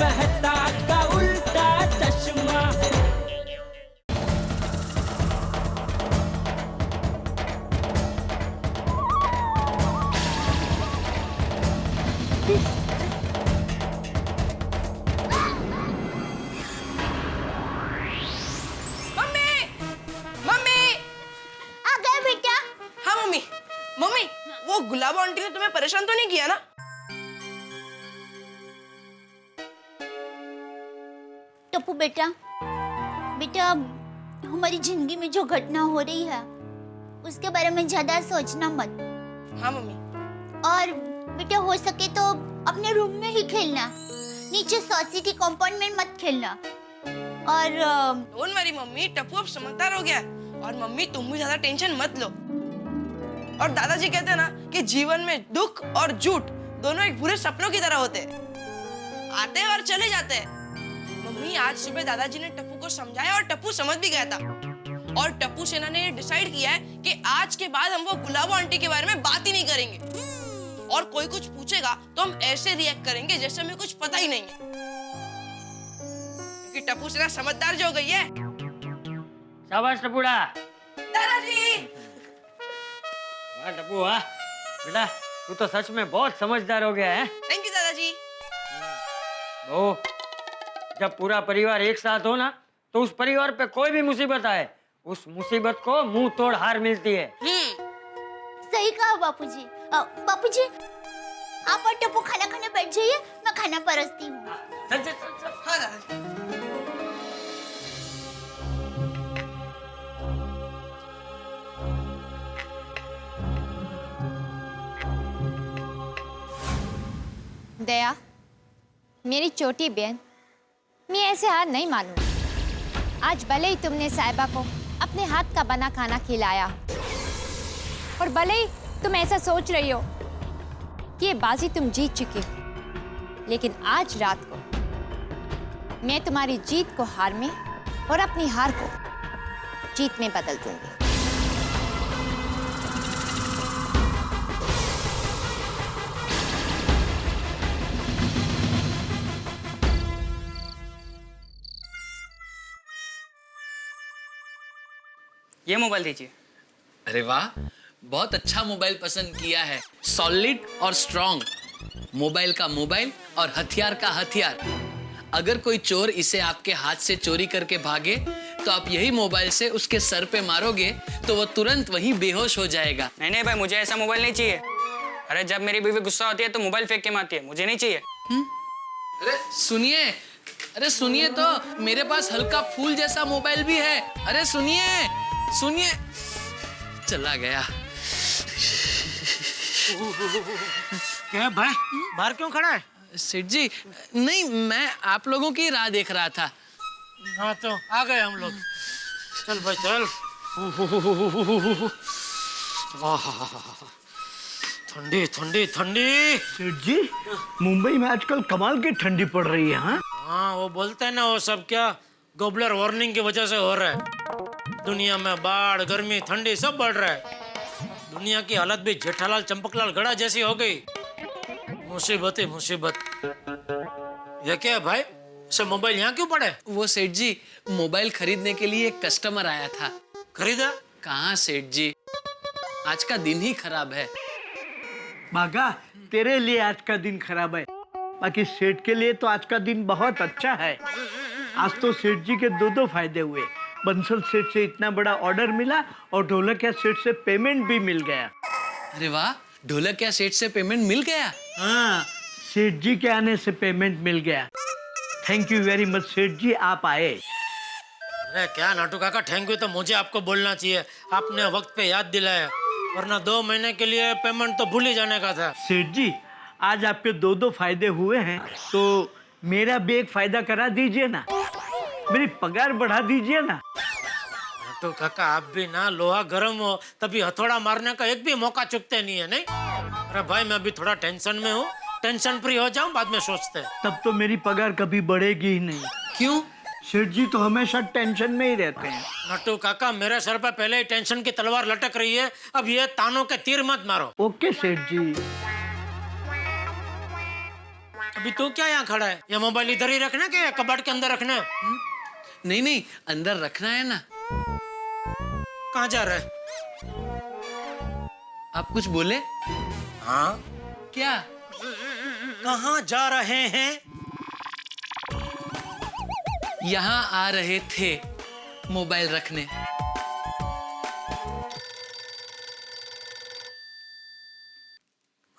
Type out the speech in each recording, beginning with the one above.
मेहता का उल्टा चश्मा। मम्मी, वो गुलाबो आंटी ने तुम्हें परेशान तो नहीं किया ना? टप्पू बेटा, बेटा हमारी जिंदगी में जो घटना हो रही है उसके बारे में ज्यादा सोचना मत। हाँ मम्मी। और बेटा हो सके तो अपने रूम में ही खेलना, नीचे सोसाइटी कंपाउंड में मत खेलना। और डोंट वरी मम्मी, टप्पू अब समझदार हो गया है। और मम्मी तुम भी ज्यादा टेंशन मत लो। और दादाजी कहते हैं ना कि जीवन में दुख और झूठ दोनों एक बुरे सपनों की तरह होते हैं, आते हैं और चले जाते हैं। मम्मी आज सुबह दादाजी ने टप्पू को समझाया और टप्पू समझ भी गया था। और टप्पू सेना ने ये डिसाइड किया है कि आज के बाद हम वो गुलाबो आंटी के बारे में बात ही नहीं करेंगे। और कोई कुछ पूछेगा तो हम ऐसे रिएक्ट करेंगे जैसे हमें कुछ पता ही नहीं है, क्योंकि टप्पू सेना समझदार जो हो गई है। शाबाश टप्पूड़ा। दादाजी। वाह टप्पू वाह, बेटा तू तो सच में बहुत समझदार हो गया है। थैंक यू दादाजी। ओ, जब पूरा परिवार एक साथ हो ना तो उस परिवार पे कोई भी मुसीबत आए, उस मुसीबत को मुंह तोड़ हार मिलती है। सही कहा बापूजी। बापूजी आप और टप्पू खाना खाने बैठ जाइए, मैं खाना परसती हूँ। चल चल चल चल। हाँ दादाजी। दया, मेरी छोटी बहन, मैं ऐसे हार नहीं मानूंगी। आज भले ही तुमने साहिबा को अपने हाथ का बना खाना खिलाया और भले ही तुम ऐसा सोच रही हो कि ये बाजी तुम जीत चुकी हो, लेकिन आज रात को मैं तुम्हारी जीत को हार में और अपनी हार को जीत में बदल दूंगी। ये मोबाइल दीजिए। अरे वाह, बहुत अच्छा मोबाइल पसंद किया है। सॉलिड और स्ट्रॉन्ग, मोबाइल का मोबाइल और हथियार का हथियार। अगर कोई चोर इसे आपके हाथ से चोरी करके भागे तो आप यही मोबाइल से उसके सर पे मारोगे तो वो तुरंत वहीं बेहोश हो जाएगा। नहीं नहीं भाई, मुझे ऐसा मोबाइल नहीं चाहिए। अरे जब मेरी बीवी गुस्सा होती है तो मोबाइल फेंक के मारती है, मुझे नहीं चाहिए। अरे सुनिए तो, मेरे पास हल्का फूल जैसा मोबाइल भी है। अरे सुनिए सुनिए, चला गया। क्या भाई, बाहर क्यों खड़ा है? सेठ जी, नहीं मैं आप लोगों की राह देख रहा था। हाँ तो आ गए हम लोग। चल भाई चल। ठंडी ठंडी ठंडी। सेठ जी, मुंबई में आजकल कमाल की ठंडी पड़ रही है। हाँ वो बोलते हैं ना, वो सब क्या ग्लोबल वार्मिंग की वजह से हो रहा है। दुनिया में बाढ़, गर्मी, ठंडी सब बढ़ रहा है। दुनिया की हालत भी जेठालाल चंपकलाल गड़ा जैसी हो गई। मुसीबत ही मुसीबत। ये क्या है भाई, सब मोबाइल यहाँ क्यों पड़े? वो सेठ जी, मोबाइल खरीदने के लिए एक कस्टमर आया था। खरीदा? कहाँ सेठ जी, आज का दिन ही खराब है। बागा, तेरे लिए आज का दिन खराब है, बाकी सेठ के लिए तो आज का दिन बहुत अच्छा है। आज तो सेठ जी के दो फायदे हुए। बंसल सेठ से इतना बड़ा ऑर्डर मिला और ढोलकिया सेठ से पेमेंट भी मिल गया। अरे वाह, ढोलकिया सेठ से पेमेंट मिल गया? हाँ, सेठ जी के आने से पेमेंट मिल गया। थैंक यू वेरी मच सेठ जी, आप आए। अरे क्या नाटू काका, थैंक यू तो मुझे आपको बोलना चाहिए। आपने वक्त पे याद दिलाया, वरना 2 महीने के लिए पेमेंट तो भूल ही जाने का था। सेठ जी, आज आपके दो फायदे हुए हैं तो मेरा भी एक फायदा करा दीजिए ना, मेरी पगार बढ़ा दीजिए ना। तो काका आप भी ना लोहा गर्म हो तभी हथौड़ा मारने का एक भी मौका चुकते नहीं है, नहीं? अरे भाई मैं अभी थोड़ा टेंशन में हूँ, टेंशन फ्री हो जाऊं, बाद में सोचते हैं। तब तो मेरी पगार कभी बढ़ेगी ही नहीं। क्यों? सेठ जी तो हमेशा टेंशन में ही रहते हैं। नट्टू काका, मेरे सर पर पहले ही टेंशन की तलवार लटक रही है, अब ये तानों के तीर मत मारो। ओके सेठ जी। अभी तू क्या यहाँ खड़ा है? ये मोबाइल इधर ही रखना कि कबाड़ के अंदर रखना है? नहीं नहीं, अंदर रखना है ना। कहाँ जा रहा है? आप कुछ बोले? हाँ, क्या? कहाँ जा रहे हैं? यहाँ आ रहे थे मोबाइल रखने।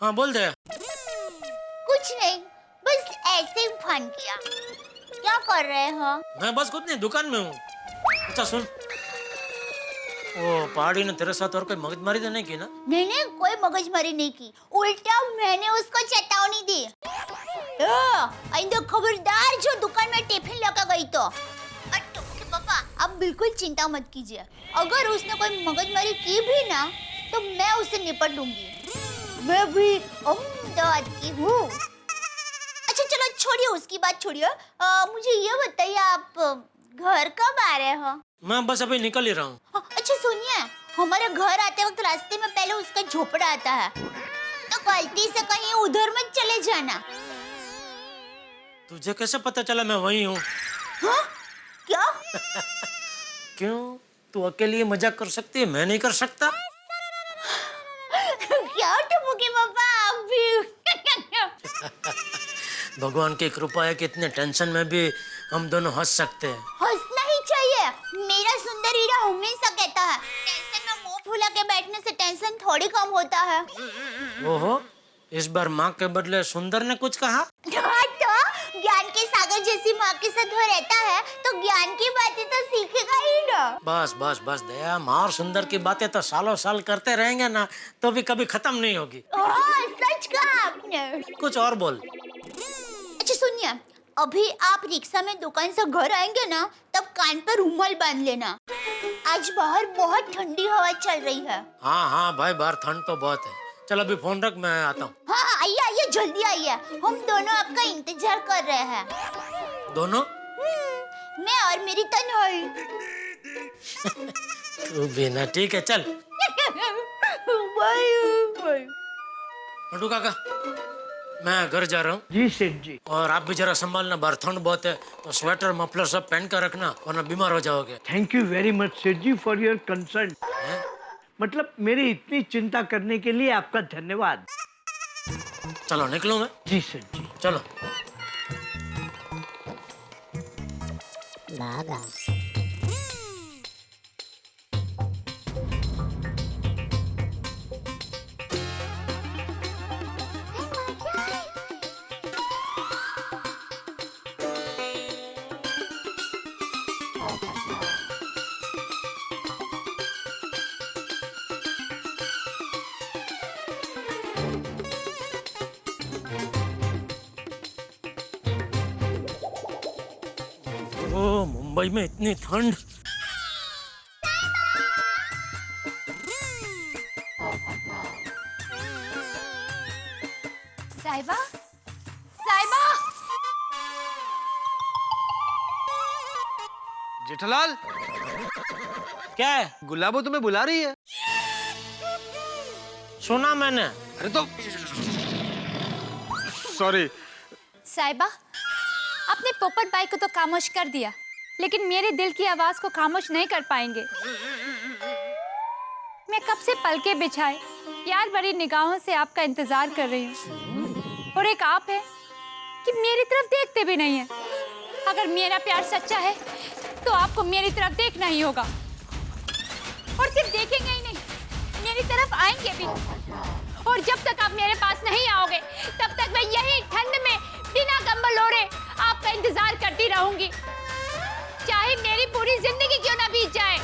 हाँ बोल दे। कुछ नहीं, बस ऐसे ही फन किया। क्या कर रहे हो? मैं बस खुद नहीं, दुकान में हूँ। अच्छा सुन, वो पहाड़ी ने तेरे साथ और कोई मगजमारी तो नहीं की ना? नहीं नहीं, कोई मगजमारी नहीं की, उल्टा मैंने उसको चेतावनी दी। आइंदा खबरदार जो दुकान में टिफिन लेकर गई तो। और टप्पू के पापा, आप बिल्कुल चिंता मत कीजिए। अगर उसने कोई मगजमारी की भी ना, तो मैं उसे निपट लूंगी। मैं भी अहमदाबाद की हूँ। अच्छा चलो छोड़िए, उसकी बात छोड़िए। मुझे ये बताइए, आप घर कब आ रहे हो? मैं बस अभी निकल ही रहा हूँ। अच्छा सुनिए, हमारे घर आते वक्त रास्ते में पहले उसका झोपड़ा आता है, तो गलती से कहीं उधर मत चले जाना। तुझे कैसे पता चला मैं वही हूँ? हाँ? क्या? क्यों, तू अकेली मजाक कर सकती है, मैं नहीं कर सकता? क्या टप्पू के पापा, आप भी? भगवान की कृपा है कि इतने टेंशन में भी हम दोनों हंस सकते हैं। हंसना ही चाहिए। मेरा सुंदर हीरा हमेशा कहता है, टेंशन में मुंह फुला के बैठने से टेंशन थोड़ी कम होता है। ओहो, इस बार माँ के बदले सुंदर ने कुछ कहा? हाँ तो ज्ञान के सागर जैसी माँ के साथ वो रहता है, तो ज्ञान की बातें तो सीखेगा ही ना। बस बस बस दया, माँ और सुंदर की बातें तो सालों साल करते रहेंगे ना, तो भी कभी खत्म नहीं होगी। सच कहा आपने। कुछ और बोल। अच्छा सुनिए, अभी आप रिक्शा में दुकान से घर आएंगे ना, तब कान पर रुमाल बांध लेना। आज बाहर बहुत ठंडी हवा चल रही है। हाँ हाँ भाई, बाहर ठंड तो बहुत है। चल अभी फोन रख, मैं आता हूँ। हाँ आइए आइए, जल्दी आइए, हम दोनों आपका इंतजार कर रहे हैं। दोनों? मैं और मेरी तन्हाई। तू भी ना, ठीक है चल। Bye bye. मंटू काका, मैं घर जा रहा हूँ। जी सेठ जी। और आप भी जरा संभालना, बाहर ठंड बहुत है, तो स्वेटर मफलर सब पहन कर रखना, वरना बीमार हो जाओगे। थैंक यू वेरी मच सेठ जी फॉर योर कंसर्न। मतलब मेरी इतनी चिंता करने के लिए आपका धन्यवाद। चलो निकलूं मैं? जी सेठ जी। चलो। ओ, मुंबई में इतनी ठंड। साहिबा, साहिबा। जेठालाल, क्या है? गुलाबो तुम्हें बुला रही है। सुना मैंने। अरे तो सॉरी। साहिबा, आपने पोपट भाई को तो खामोश कर दिया, लेकिन मेरे दिल की आवाज को खामोश नहीं कर पाएंगे। मैं कब से पलके बिछाए प्यार भरी निगाहों से आपका इंतजार कर रही हूँ, और एक आप है कि मेरी तरफ देखते भी नहीं है। अगर मेरा प्यार सच्चा है तो आपको मेरी तरफ देखना ही होगा, और सिर्फ देखेंगे ही नहीं, मेरी तरफ आएंगे भी। और जब तक आप मेरे पास नहीं आओगे, तब तक मैं यही ठंड में बिना कंबल ओढ़े आपका इंतजार करती रहूंगी, चाहे मेरी पूरी जिंदगी क्यों ना बीत जाए।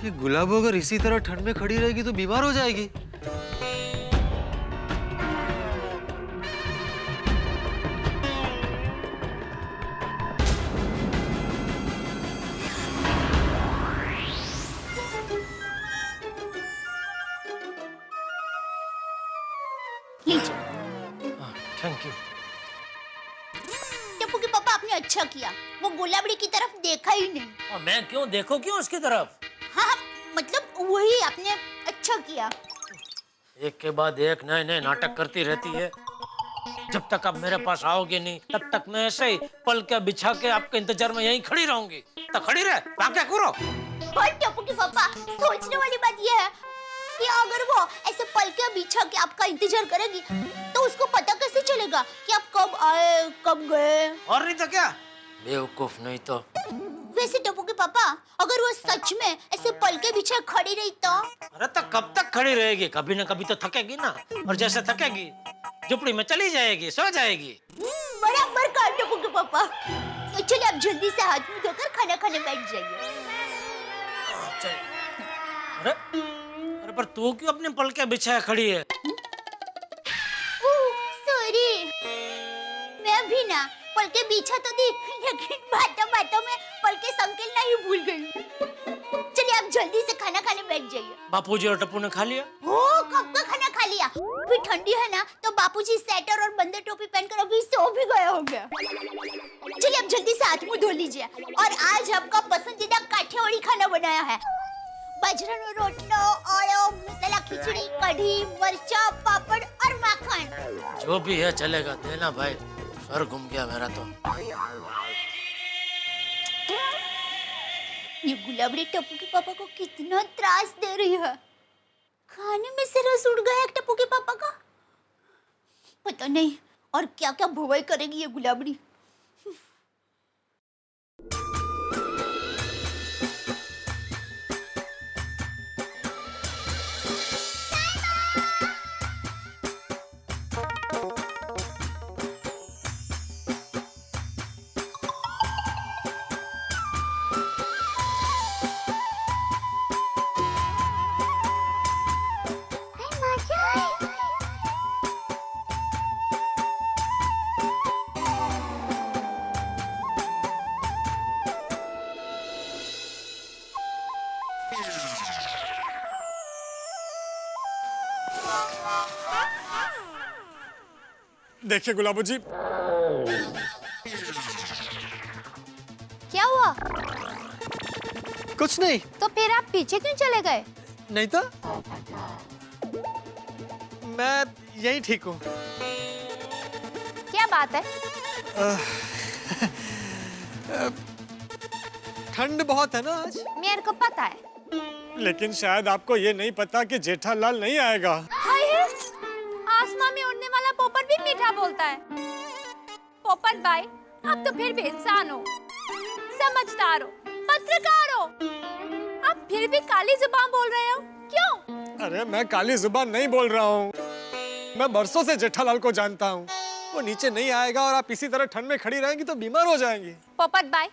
ये गुलाबो अगर इसी तरह ठंड में खड़ी रहेगी तो बीमार हो जाएगी। Thank you. टप्पू के पापा, आपने अच्छा किया, वो गुलाबड़ी की तरफ देखा ही नहीं। और मैं क्यों देखो, क्यों उसकी तरफ? हाँ मतलब वही, आपने अच्छा किया। एक के बाद एक नए नए नाटक करती रहती है। जब तक आप मेरे पास आओगे नहीं तब तक मैं ऐसे ही पल के बिछा के आपके इंतजार में यहीं खड़ी रहूंगी। तो खड़ी रहे, क्या करो। और टप्पू के पापा, सोचने वाली बात यह है कि अगर वो ऐसे पल के बिछा के आपका इंतजार करेगी तो उसको पता कैसे चलेगा कि आप कब आए कब गए? और नहीं तो क्या, बेवकूफ नहीं तो। वैसे टप्पू के पापा, अगर वो सच में ऐसे पल के पीछे खड़ी रही तो? अरे तो कब तक खड़ी रहेगी, कभी ना कभी तो थकेगी ना, और जैसे थकेगी झुपड़ी में चली जाएगी, सो जाएगी। बराबर कहा टप्पू के पापा। चलिए आप जल्दी से हाथ मुंह धोकर खाना खाने बैठ जाइए। अरे अरे पर तू क्यों अपने पल के बिछाए खड़ी है? सॉरी, मैं भी ना पल के बिछा तो दी, लेकिन बातों बातों में पल के संकेल नहीं भूल गई। चलिए आप जल्दी से खाना खाने बैठ जाइए। बापूजी और टप्पू ने खा लिया? कब का खाना खा लिया? अभी ठंडी है ना, तो बापूजी स्वेटर और बंदर टोपी पहनकर अभी सो भी गया होगा। चलिए आप जल्दी से हाथ मुंह धो लीजिए। और आज आपका पसंदीदा काठियावाड़ी खाना बनाया है। बाजरा रोटलो और मसाला खिचड़ी, कढ़ी, मरचा, पापड़ और माखन। जो भी है चलेगा, देना भाई, सर घूम गया मेरा तो। ये गुलाबड़ी टप्पू के पापा को कितना त्रास दे रही है। खाने में से रस उड़ गया टप्पू के पापा का। पता नहीं और क्या क्या भवाई करेगी ये गुलाबड़ी। देखिए गुलाबो जी, क्या हुआ? कुछ नहीं। तो फिर आप पीछे क्यों चले गए? नहीं तो मैं यही ठीक हूँ। क्या बात है? ठंड बहुत है ना आज। मेरे को पता है, लेकिन शायद आपको ये नहीं पता कि जेठालाल नहीं आएगा। हाय है, आसमां में उड़ने वाला पोपट भी मीठा बोलता है। पोपट भाई, आप तो फिर भी इंसान हो, समझदार हो, पत्रकार हो, आप फिर भी काली जुबान बोल रहे हो, क्यों? अरे मैं काली जुबान नहीं बोल रहा हूँ, मैं बरसों से जेठालाल को जानता हूँ। वो नीचे नहीं आएगा और आप इसी तरह ठंड में खड़ी रहेंगी तो बीमार हो जाएंगी। पोपट भाई,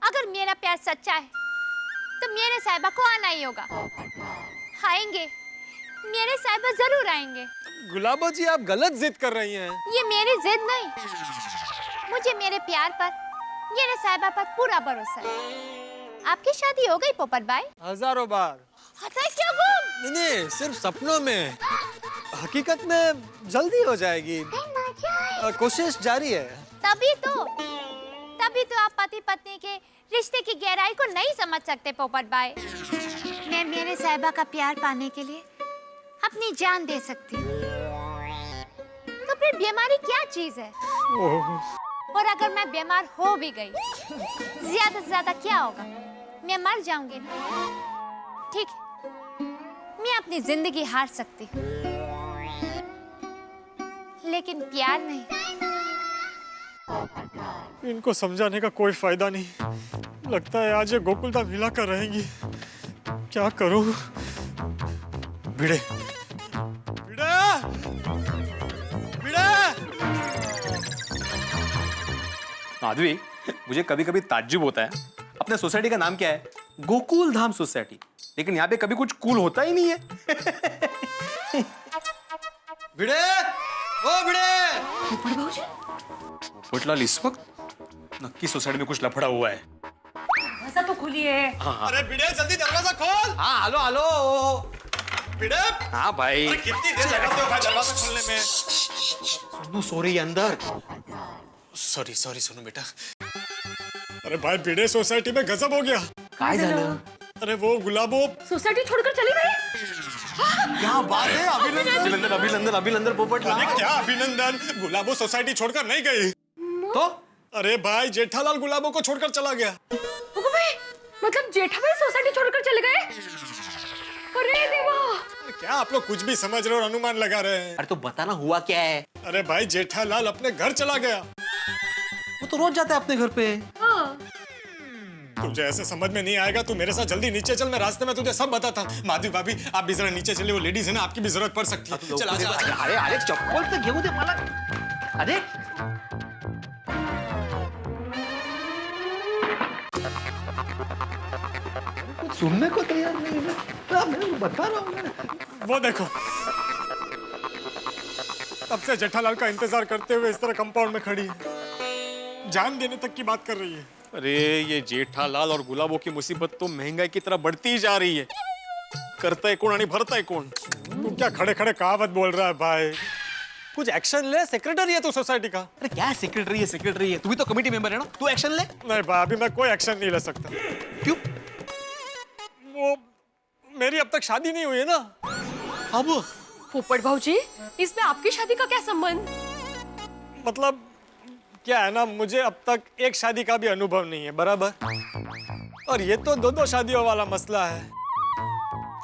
अगर मेरा प्यार सच्चा है तो मेरे साहिबा को आना ही होगा। आएंगे, मेरे साहिबा जरूर आएंगे। गुलाबो जी, आप गलत जिद कर रही हैं। ये मेरी जिद नहीं, मुझे मेरे प्यार पर, मेरे साहिबा पर पूरा भरोसा है। आपकी शादी हो गई पोपट भाई? हजारों बार। हटा क्या गुम? नहीं, सिर्फ सपनों में। हकीकत में जल्दी हो जाएगी, कोशिश जारी है। तभी तो आप पति पत्नी के रिश्ते की गहराई को नहीं समझ सकते पोपट भाई। मैं मेरे साहिबा का प्यार पाने के लिए अपनी जान दे सकती हूँ। तो फिर बीमारी क्या चीज है? और अगर मैं बीमार हो भी गई, ज्यादा से ज्यादा क्या होगा? मैं मर जाऊंगी ना। ठीक है, मैं अपनी जिंदगी हार सकती हूँ, लेकिन प्यार नहीं। इनको समझाने का कोई फायदा नहीं। लगता है आज ये गोकुलधाम हिला कर रहेंगी। क्या करूं? भिड़े, भिड़े, भिड़े। माधवी, मुझे कभी कभी ताज्जुब होता है, अपने सोसाइटी का नाम क्या है? गोकुलधाम सोसाइटी, लेकिन यहाँ पे कभी कुछ कूल होता ही नहीं है। भिड़े, ओ भिड़े। पोपटलाल, इस वक्त नक्की सोसाइटी में कुछ लफड़ा हुआ है। दरवाजा तो खुली है। अरे भिड़े, जल्दी दरवाजा खोल। हाँ, हेलो हेलो। भिड़े। हाँ भाई। कितनी देर लगाते हो भाई दरवाजा खोलने में? सुनो, सो रही है अंदर। सॉरी सॉरी, सुनो बेटा। अरे भाई, भिड़े सोसाइटी में गजब हो गया। काय झालं? अरे वो गुलाबो सोसाइटी छोड़कर चली गई। क्या बात है, अभिनंदन अभिनंदन अभिनंदन पोपटलाल। अरे क्या अभिनंदन, गुलाबो सोसाइटी छोड़कर नहीं गई तो अरे भाई जेठालाल गुलाबो को छोड़कर चला गया। भाई मतलब जेठा भाई सोसाइटी छोड़कर चले गए? अरे देवा, क्या आप लोग कुछ भी समझ रहे हो और अनुमान लगा रहे हैं? अरे तो बताना हुआ क्या है। अरे भाई जेठालाल अपने घर चला गया। वो तो रोज जाता है अपने घर पे। तुझे ऐसे समझ में नहीं आएगा, तू मेरे साथ जल्दी नीचे चल, मैं रास्ते में तुझे सब बताता। माधवी भाभी आप भी जरा नीचे चले, वो लेडीज है ना, आपकी भी जरूरत पड़ सकती है। चला चला। अरे अरे चप्पल तो घेऊ दे मला। अरे कुछ सुनने को तैयार नहीं है। मैं बता रहा हूँ। वो देखो, तब से जेठालाल का इंतजार करते हुए इस तरह कंपाउंड में खड़ी है, जान देने तक की बात कर रही है। अरे ये जेठालाल और गुलाबों की मुसीबत तो महंगाई की तरह बढ़ती ही जा रही है। करता है कौन और भरता है कौन? तू क्या खड़े खड़े कहावत बोल रहा है भाई? कुछ एक्शन ले, सेक्रेटरी है तू सोसाइटी का। अरे क्या सेक्रेटरी है, सेक्रेटरी है, तू भी तो कमेटी मेंबर है ना, तू एक्शन ले। नहीं भाई, अभी मैं कोई एक्शन नहीं ले सकता। क्यों? वो मेरी अब तक शादी नहीं हुई है ना। अब पोपट भाऊजी, इसमें आपकी शादी का क्या संबंध? मतलब क्या है ना, मुझे अब तक एक शादी का भी अनुभव नहीं है, बराबर? और ये तो दो शादियों वाला मसला है,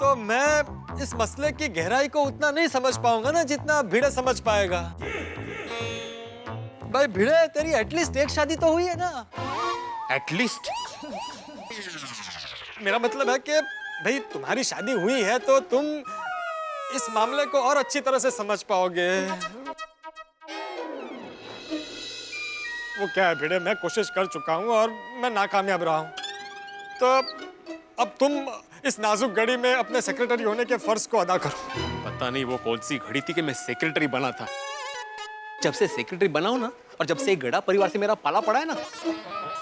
तो मैं इस मसले की गहराई को उतना नहीं समझ पाऊंगा ना जितना भिड़े समझ पाएगा। भाई भिड़े, तेरी एटलीस्ट एक शादी तो हुई है ना? एटलीस्ट मेरा मतलब है कि भाई तुम्हारी शादी हुई है तो तुम इस मामले को और अच्छी तरह से समझ पाओगे। वो क्या है भिड़े, मैं कोशिश कर चुका हूँ और मैं नाकामयाब रहा हूँ, तो अब तुम इस नाजुक घड़ी में अपने सेक्रेटरी होने के फर्ज को अदा करो। पता नहीं वो कौन सी घड़ी थी कि मैं सेक्रेटरी बना था। जब से सेक्रेटरी बना हूं ना, और जब से गड़ा परिवार से मेरा पाला पड़ा है ना,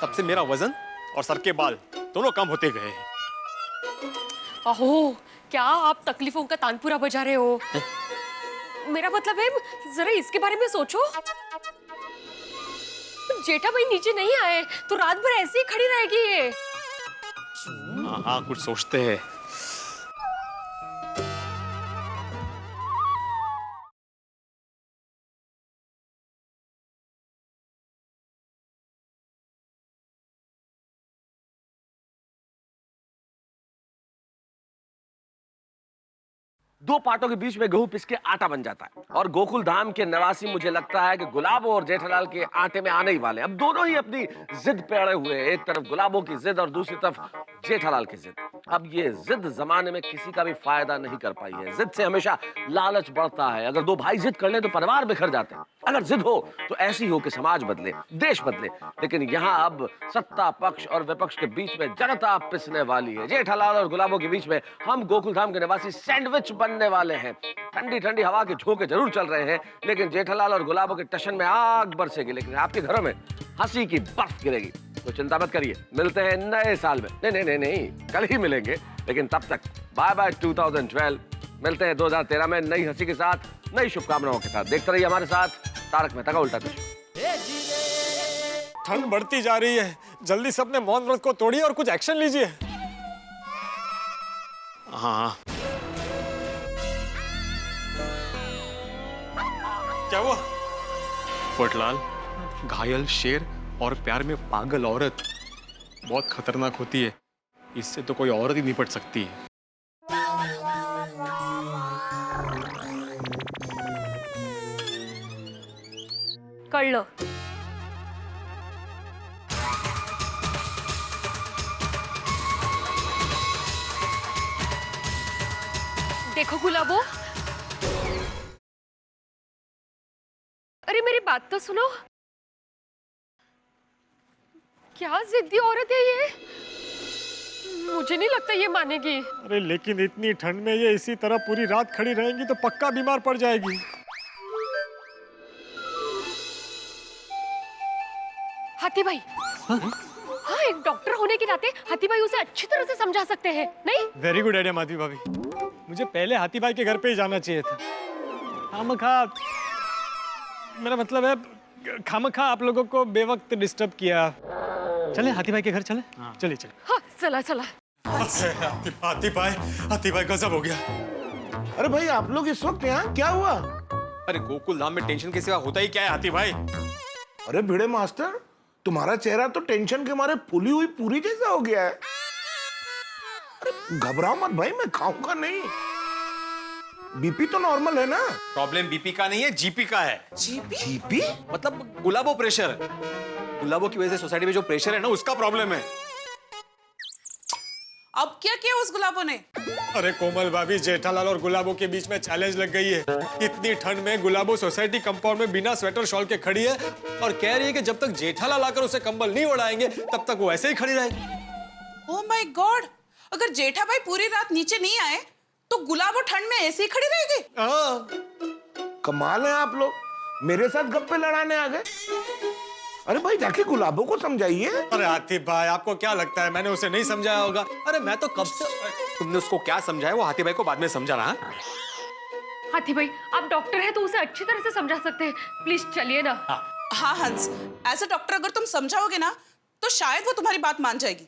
तब से मेरा वजन और सर के बाल दोनों कम होते गए। अहो, क्या आप तकलीफों का तानपुरा बजा रहे हो? मेरा मतलब है, जरा इसके बारे में सोचो। जेठा भाई नीचे नहीं आए तो रात भर ऐसे ही खड़ी रहेगी ये। हाँ कुछ सोचते हैं। दो पाटों के बीच में गेहूं पिस के आटा बन जाता है और गोकुल धाम के निवासी मुझे लगता है कि गुलाबो और जेठालाल के आटे में आने ही वाले हैं। अब दोनों ही अपनी जिद पे अड़े हुए हैं, एक तरफ गुलाबो की जिद और दूसरी तरफ जेठालाल की जिद। अब ये जिद जमाने में किसी का भी फायदा नहीं कर पाई है। जिद से हमेशा लालच बढ़ता है। अगर दो भाई जिद कर ले तो परिवार बिखर जाते हैं। अगर जिद हो तो ऐसी हो कि समाज बदले, देश बदले। लेकिन यहाँ अब सत्ता पक्ष और विपक्ष के बीच में जनता पिसने वाली है। जेठालाल और गुलाबो के बीच में हम गोकुल धाम के निवासी सैंडविच बनने वाले हैं। ठंडी ठंडी हवा के झोंके जरूर चल रहे हैं, लेकिन जेठालाल और गुलाबो के टशन में आग बरसेगी, लेकिन आपके घरों में हंसी की बर्फ गिरेगी। तो चिंता मत करिए, मिलते हैं नए साल में। नहीं नहीं नहीं नहीं, कल ही मिलेंगे, लेकिन तब तक बाय बाय 2012। मिलते हैं 2013 में नई हंसी के साथ, नई शुभकामनाओं के साथ। देखते रहिए हमारे साथ तारक मेहता का उल्टा चश्मा। ठंड बढ़ती जा रही है, जल्दी से अपने मौन व्रत को तोड़िए और कुछ एक्शन लीजिए। हाँ क्या हुआ? पोपटलाल, घायल शेर और प्यार में पागल औरत बहुत खतरनाक होती है। इससे तो कोई औरत ही निपट सकती है। कर लो। देखो गुलाबो, अरे मेरी बात तो सुनो। क्या जिद्दी औरत है ये, मुझे नहीं लगता ये मानेगी। अरे लेकिन इतनी ठंड में ये इसी तरह पूरी रात खड़ी रहेंगी तो पक्का बीमार पड़ जाएगी। हाथी भाई, हाँ एक डॉक्टर होने के नाते हाथी भाई उसे अच्छी तरह से समझा सकते हैं, नहीं? वेरी गुड आइडिया माधवी भाभी, मुझे पहले हाथी भाई के घर पे ही जाना चाहिए था। खामखा, मेरा मतलब है खामखा आप लोगों को बेवक्त डिस्टर्ब किया। चले हाथी भाई के घर चले। चलिए चलिए। हाँ चला चला। हाथी भाई गजब हो गया। अरे भाई आप लोग इस वक्त यहाँ क्या हुआ? अरे गोकुल धाम में टेंशन के सिवा होता ही क्या है हाथी भाई? अरे भिड़े मास्टर, तुम्हारा चेहरा तो टेंशन के मारे फूली हुई पूरी जैसा हो गया है। अरे घबराओ मत भाई, मैं खाऊंगा नहीं। बीपी तो नॉर्मल है ना? प्रॉब्लम बीपी का नहीं है, जीपी का है। जीपी? मतलब गुलाबो प्रेशर। गुलाबो की वजह से सोसाइटी में जो प्रेशर है ना, उसका प्रॉब्लम है। अब क्या किया उस गुलाबों ने? अरे कोमल भाभी, जेठालाल और गुलाबो के बीच में चैलेंज लग गई है। इतनी ठंड में गुलाबो सोसाइटी कंपाउंड में बिना स्वेटर शॉल के खड़ी है और कह रही है कि जब तक जेठालाल आकर उसे कंबल नहीं उड़ाएंगे तब तक वो ऐसे ही खड़ी रहेगी। ओह माय गॉड, अगर जेठा भाई पूरी रात नीचे नहीं आए तो गुलाबो ठंड में ऐसे ही खड़ी रहेगी। कमाल है आप लोग, मेरे साथ गप्पे लड़ाने आ गए। अरे भाई जाके गुलाबो को समझाइए। अरे हाथी भाई, आपको क्या लगता है मैंने उसे नहीं समझाया होगा? अरे मैं तो कब से। तुमने उसको क्या समझाया, वो हाथी भाई को बाद में समझाना है। हाथी भाई, आप डॉक्टर हैं तो उसे अच्छी तरह से समझा सकते हैं। प्लीज चलिए ना। हाँ हंस, एज अ डॉक्टर अगर तुम समझाओगे ना तो शायद वो तुम्हारी बात मान जाएगी।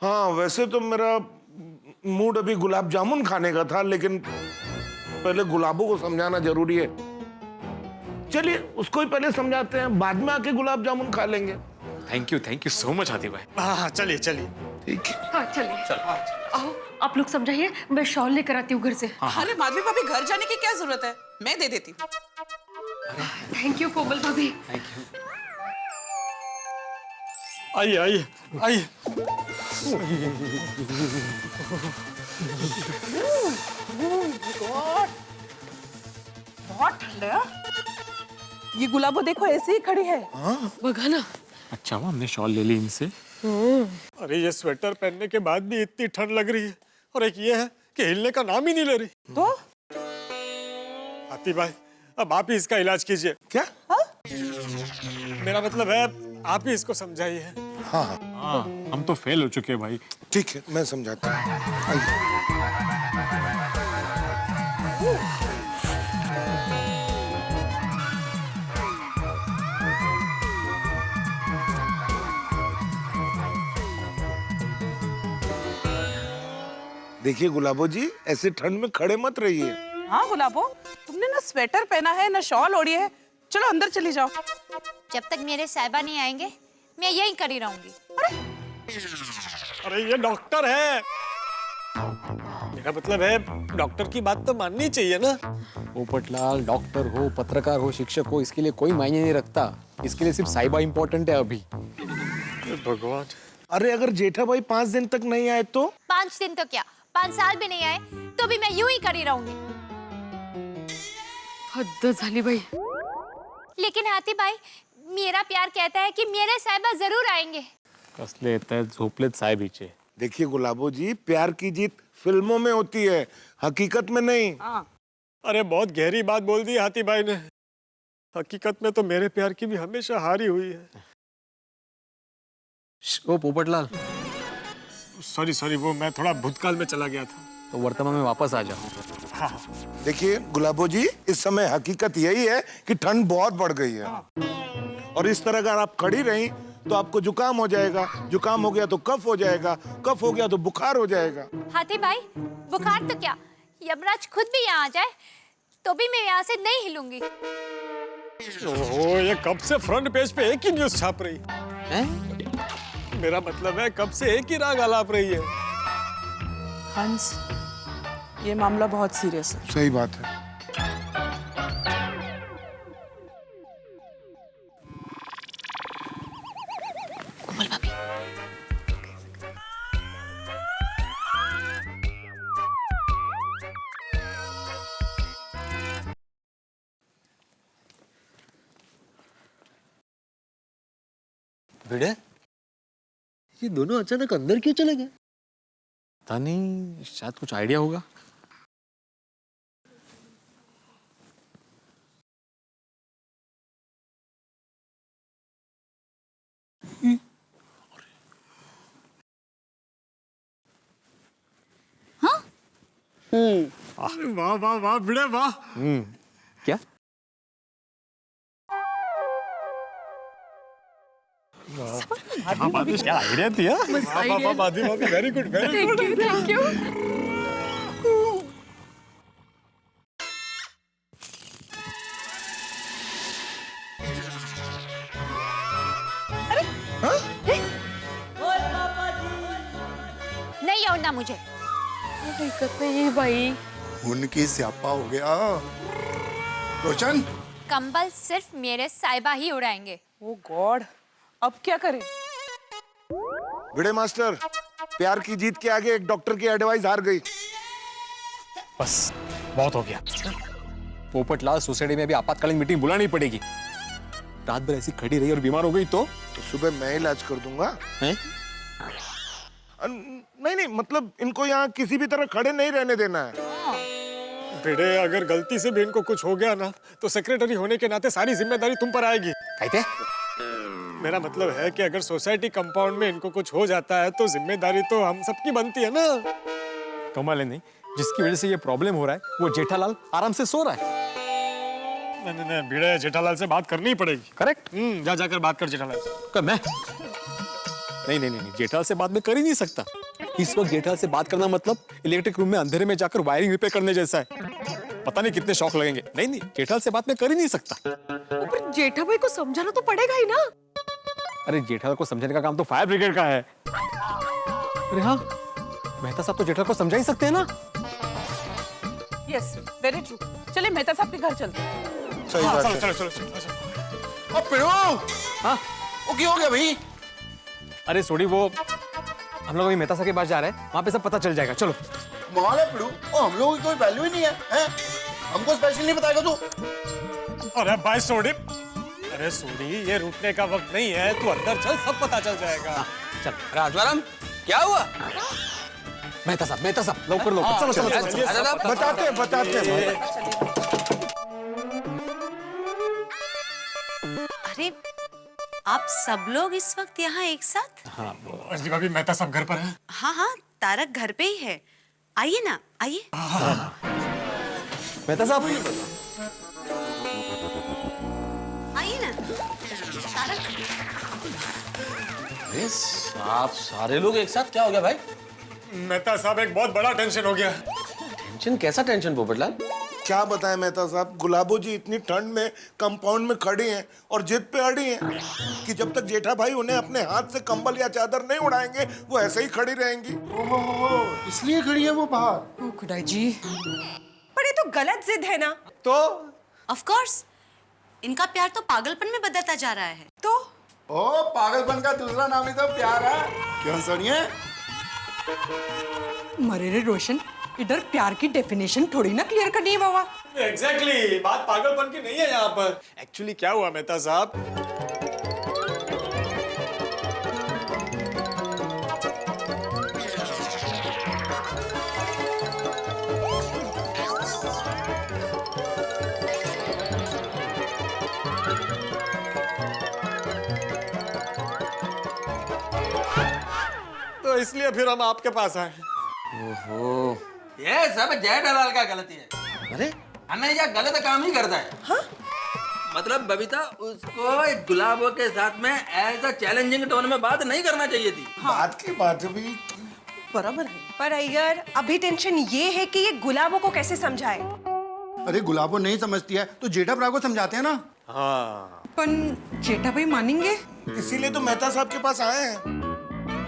हाँ वैसे तो मेरा मूड अभी गुलाब जामुन खाने का था, लेकिन पहले गुलाबों को समझाना जरूरी है। चलिए उसको ही पहले समझाते हैं, बाद में आके गुलाब जामुन खा लेंगे। थैंक यू सो मच हाथी भाई। हाँ चलिए चलिए। ठीक है। हाँ चलिए। आओ आप लोग समझाइए, मैं शॉल लेकर आती हूँ घर से। अरे माधवी भाभी, घर जाने की क्या जरूरत है, मैं दे देती हूँ। थैंक यू कोमल भाभी। आइए आइए आइए। बहुत ठंड है। ये गुलाबो देखो ऐसे ही खड़ी है। बघा ना। अच्छा हुआ हमने शॉल ले ली इनसे। अरे ये स्वेटर पहनने के बाद भी इतनी ठंड लग रही है, और एक ये है कि हिलने का नाम ही नहीं ले रही। तो हाथी भाई, अब आप ही इसका इलाज कीजिए। क्या? मेरा मतलब है आप ही इसको समझाइए। हाँ हाँ, हम तो फेल हो चुके हैं भाई। ठीक है, मैं समझाता हूँ। आइए। देखिए गुलाबो जी, ऐसे ठंड में खड़े मत रहिए। हाँ गुलाबो, तुमने ना स्वेटर पहना है ना शॉल ओढ़ी है, चलो अंदर चली जाओ। जब तक मेरे साहिबा नहीं आएंगे मैं यहीं खड़ी रहूंगी। अरे ये डॉक्टर है, मेरा मतलब है डॉक्टर की बात तो माननी चाहिए ना। पोपटलाल, डॉक्टर हो, पत्रकार हो, शिक्षक हो, इसके लिए कोई मायने नहीं रखता। इसके लिए सिर्फ साहिबा इम्पोर्टेंट है अभी। भगवान। अरे अगर जेठा भाई 5 दिन तक नहीं आए तो? 5 दिन तो क्या, 5 साल भी नहीं आए तो भी मैं यूं ही खड़ी रहूंगी। हद झाली बाई। लेकिन हाथी भाई, मेरा प्यार कहता है कि मेरे साहिबा जरूर आएंगे। कसले येतायत झोपलेत साहेबीचे। देखिए गुलाबो जी, प्यार की जीत फिल्मों में होती है, हकीकत में नहीं। अरे बहुत गहरी बात बोल दी हाथी भाई ने। हकीकत में तो मेरे प्यार की भी हमेशा हारी हुई है। ओ पोपटलाल, सॉरी, वो मैं थोड़ा भूतकाल में चला गया था। तो वर्तमान में वापस आ जाओ। हाँ। देखिए गुलाबो जी, इस समय हकीकत यही है कि ठंड बहुत बढ़ गई है, और इस तरह अगर आप खड़ी रही तो आपको जुकाम हो जाएगा, जुकाम हो गया तो कफ हो जाएगा, कफ हो गया तो बुखार हो जाएगा। हाथी भाई, बुखार तो क्या, यमराज खुद भी यहाँ आ जाए तो भी मैं यहाँ से नहीं हिलूंगी। ओहो, ये कब से फ्रंट पेज पे एक ही न्यूज छाप रही है? मेरा मतलब है कब से एक ही राग आलाप रही है। हंस, ये मामला बहुत सीरियस है। सही बात है। कोमल भाभी, भिड़े, ये दोनों अचानक अंदर क्यों चले गए? पता नहीं, शायद कुछ आइडिया होगा। अरे वाह वाह वाह भिड़े वाह। क्या? क्या आइडिया दिया? वाह, very good, very good. Thank you. छोड़ना मुझे। हकीकत में ये भाई उनकी स्यापा हो गया। रोशन, कंबल सिर्फ मेरे साहिबा ही उड़ाएंगे। ओ गॉड, अब क्या करें? भिड़े मास्टर, प्यार की जीत के आगे एक डॉक्टर की एडवाइस हार गई। बस बहुत हो गया। पोपटलाल, सोसाइटी में भी आपातकालीन मीटिंग बुलानी पड़ेगी। रात भर ऐसी खड़ी रही और बीमार हो गई तो सुबह मैं इलाज कर दूंगा। हैं? नहीं, मतलब इनको यहाँ किसी भी तरह खड़े नहीं रहने देना है। भिड़े, अगर गलती से भी इनको कुछ हो गया ना तो सेक्रेटरी होने के नाते सारी जिम्मेदारी तुम पर आएगी। कहते? मेरा मतलब है कि अगर सोसाइटी कंपाउंड में इनको कुछ हो जाता है तो जिम्मेदारी तो हम सबकी बनती है ना। कमाल है नहीं, जिसकी वजह से ये प्रॉब्लम हो रहा है वो जेठालाल आराम से सो रहा है। नहीं, भिड़े, जेठालाल से बात करनी पड़ेगी। करेक्ट। जा जाकर बात कर जेठालाल से। कब मैं? नहीं, जेठालाल से बात मैं कर ही नहीं सकता। इस वक्त जेठालाल से बात करना मतलब इलेक्ट्रिक रूम में अंधेरे में जाकर वायरिंग रिपेयर करने जैसा है। पता नहीं कितने शौक लगेंगे। नहीं, जेठालाल से बात मैं कर ही नहीं सकता। पर जेठा भाई को समझाना तो पड़ेगा ही ना। अरे जेठालाल को समझाने का काम तो फायर ब्रिगेड का है। अरे हाँ, मेहता साहब तो जेठालाल को समझा ही सकते हैं ना। Yes, very true. चलिए मेहता साहब के घर चलते हैं। सही बात है। चलो। अब पिड़ो, हाँ, वो क्या हो गया भाई? अरे सोडी, वो हम लोग अभी मेहता साहब के पास जा रहे हैं, वहाँ पे सब पता चल जाएगा। चलो। माल है पिड़ो, हम लोगों की कोई वैल्यू ही नहीं है, हमको स्पेशल नहीं बताएगा तू? अरे भाई सोडी, अरे सोडी, ये रुकने का वक्त नहीं है। तू अंदर चल, सब पता चल जाएगा। चल राजवाराम, क्या हुआ? मेहता साहब, लवकर चलो। बताते हैं। अरे आप सब लोग इस वक्त यहाँ एक साथ? अंजलि भाभी, मेहता साहब घर पर है? हाँ, तारक घर पे ही है। आइए ना, आइए। मेहता साहब, आइए ना तारक। आप सारे लोग एक साथ, क्या हो गया भाई? मेहता साहब, एक बहुत बड़ा टेंशन हो गया। टेंशन? कैसा टेंशन पोपटलाल? क्या बताएं मेहता साहब, गुलाबो जी इतनी ठंड में कंपाउंड में खड़ी हैं और जिद पे अड़ी हैं कि जब तक जेठा भाई उन्हें अपने हाथ से कंबल या चादर नहीं उड़ाएंगे वो ऐसे ही खड़ी रहेंगी। इसलिए खड़ी है वो बाहर। खुदाई जी, पर ये तो गलत जिद है ना। तो ऑफ कोर्स, इनका प्यार तो पागलपन में बदलता जा रहा है। तो ओ, पागलपन का दूसरा नाम ही तो प्यार है, क्यों सोनिए? मरे रे रोशन, इधर प्यार की डेफिनेशन थोड़ी ना क्लियर करनी है बाबा। एग्जैक्टली, बात पागलपन की नहीं है यहाँ पर। एक्चुअली क्या हुआ मेहता साहब, तो इसलिए फिर हम आपके पास आए। ओहो, ये सब जेठालाल का गलती है। अरे हमेशा गलत काम ही करता है। हाँ? मतलब बबीता, उसको एक गुलाबों के साथ में ऐसा चैलेंजिंग टोन में बात नहीं करना चाहिए थी। बात की बात भी बराबर है। पर अय्यर, अभी टेंशन ये है कि ये गुलाबों को कैसे समझाए। अरे गुलाबो नहीं समझती है तो जेठा भरा को समझाते हैं ना। हाँ, पर जेठा भाई मानेंगे? इसीलिए तो मेहता साहब के पास आए हैं।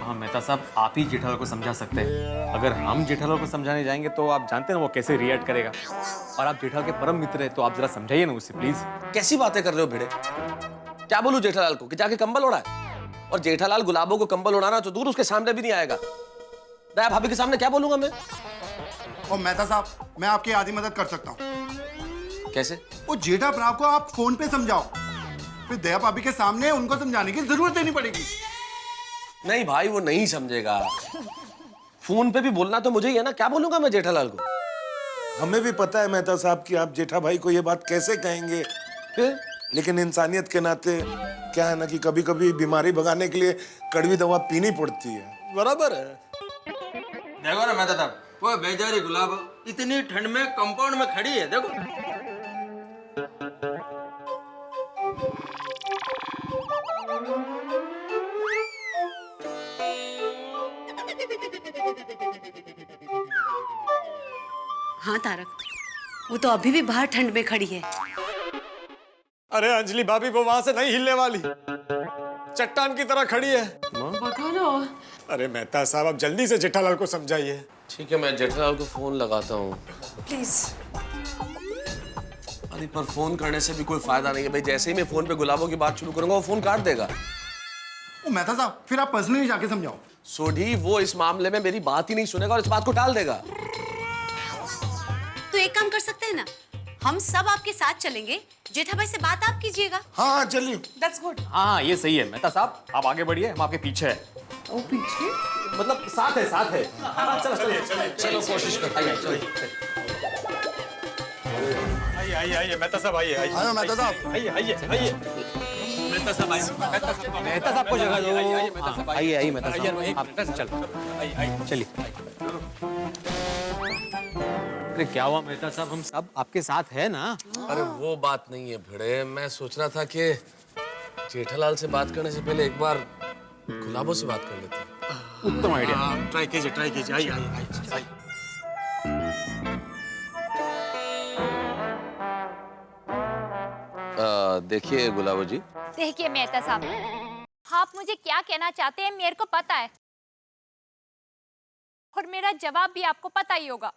हाँ मेहता साहब, आप ही जेठालाल को समझा सकते हैं। अगर हम जेठालाल को समझाने जाएंगे तो आप जानते हैं ना वो कैसे रिएक्ट करेगा। और आप जेठालाल के परम मित्र हैं, तो आप जरा समझाइए ना उसे प्लीज। कैसी बातें कर रहे हो भिड़े? क्या बोलूं जेठालाल को कि जाके कंबल उड़ाए? और जेठालाल गुलाबों को कंबल उड़ाना तो दूर, उसके सामने भी नहीं आएगा। दया भाभी के सामने क्या बोलूंगा मैं? और मेहता साहब, मैं आपकी आधी मदद कर सकता हूँ। कैसे? वो जेठा भरा को आप फोन पे समझाओ, फिर दया भाभी के सामने उनको समझाने की जरूरत नहीं पड़ेगी। नहीं भाई, वो नहीं समझेगा। फोन पे भी बोलना तो मुझे ही है ना, क्या बोलूंगा मैं जेठालाल को? हमें भी पता है मेहता साहब कि आप जेठा भाई को ये बात कैसे कहेंगे, फिर लेकिन इंसानियत के नाते क्या है ना कि कभी कभी बीमारी भगाने के लिए कड़वी दवा पीनी पड़ती है। बराबर है। देखो ना मेहता साहब, वो बेचारी गुलाब इतनी ठंड में कंपाउंड में खड़ी है, देखो। हाँ तारक, वो तो अभी भी बाहर ठंड में खड़ी है। अरे अंजलि भाभी, वो वहां से नहीं हिलने वाली, चट्टान की तरह खड़ी है। बघा ना, अरे मेहता साहब आप जल्दी से जेठालाल को समझाइए। ठीक है, मैं जेठालाल को फोन लगाता हूँ। प्लीज। अरे पर फोन करने से भी कोई फायदा नहीं है भाई। जैसे ही मैं फोन पे गुलाबों की बात शुरू करूंगा वो फोन काट देगा। ओ मेहता साहब, फिर आप पर्सनली जाके समझाओ। सोढ़ी वो इस मामले में मेरी बात ही नहीं सुनेगा और इस बात को टाल देगा। तो एक काम कर सकते हैं ना, हम सब आपके साथ चलेंगे, जेठा भाई से बात आप कीजिएगा। हाँ चलिए। That's good. हाँ ये सही है मेहता साहब, आप आगे बढ़िए, हम आपके पीछे हैं। ओ पीछे? मतलब साथ है, साथ है। चलो चलो चलो कोशिश करते हैं। आइए आइए आइए मेहता साहब, आइए आइए। आइए मेहता साहब। आइए आइए आइए। मेहता साहब आइए, मेहता साहब को जगह दो। आइए आइए मेहता साहब, आप चलो चलिए। अरे क्या हुआ मेहता साहब, हम सब आपके साथ है ना? अरे वो बात नहीं है भिड़े, मैं सोच रहा था कि जेठालाल से बात करने से पहले एक बार गुलाबों से बात कर लेते हैं। उत्तम आइडिया। ट्राई कीजिए। आइए आइए। देखिए गुलाबो जी। देखिए मेहता साहब, आप मुझे क्या कहना चाहते हैं मेरे को पता है, और मेरा जवाब भी आपको पता ही होगा।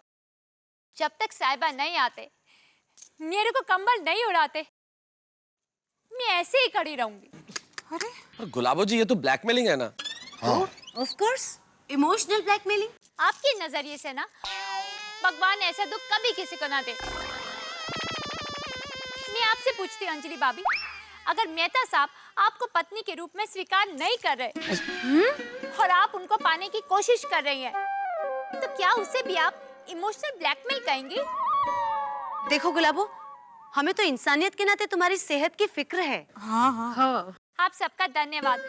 जब तक साहिबा नहीं आते, मेरे को कंबल नहीं उड़ाते, मैं ऐसे ही खड़ी रहूंगी। पर गुलाबो जी ये तो ब्लैकमेलिंग है ना? Of course, emotional blackmailing. आपके नजरिए से ना भगवान ऐसा दुख कभी किसी को ना दे। मैं आपसे पूछती हूँ अंजलि भाभी, अगर मेहता साहब आपको पत्नी के रूप में स्वीकार नहीं कर रहे और आप उनको पाने की कोशिश कर रही हैं, तो क्या उसे भी आप इमोशनल ब्लैकमेल कहेंगी? देखो गुलाबो, हमें तो इंसानियत के नाते तुम्हारी सेहत की फिक्र है। हाँ। आप सबका धन्यवाद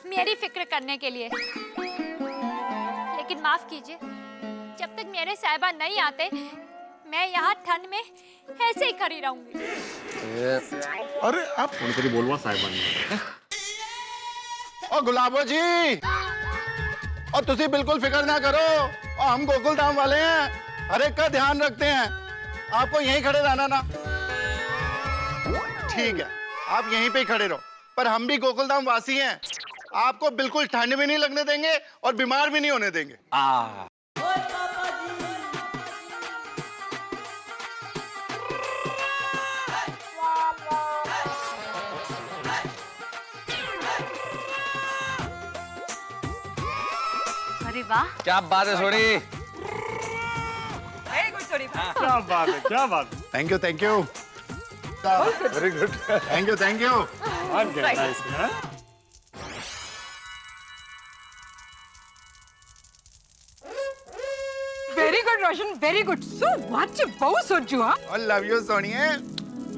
मेरी फिक्र करने के लिए, लेकिन माफ कीजिए, जब तक मेरे साहिबा नहीं आते, मैं यहाँ ठंड में ऐसे ही खड़ी रहूंगी। अरे आप उनको भी बोलवा साहिबा ने। ओ गुलाबो जी, और तुसी बिल्कुल फिक्र ना करो, और हम गोकुल धाम वाले हैं, हर एक का ध्यान रखते हैं। आपको यहीं खड़े रहना ना। ठीक है, आप यहीं पे ही खड़े रहो, पर हम भी गोकुल धाम वासी हैं, आपको बिल्कुल ठंड भी नहीं लगने देंगे और बीमार भी नहीं होने देंगे। अरे वाह, क्या बात है सोढ़ी। Very good sorry. क्या बात है, क्या बात है। Thank you. Very good. Thank you. Nice. Very good Roshan, very good. So much बहु सोचू। हाँ, और लव यू सोनिए।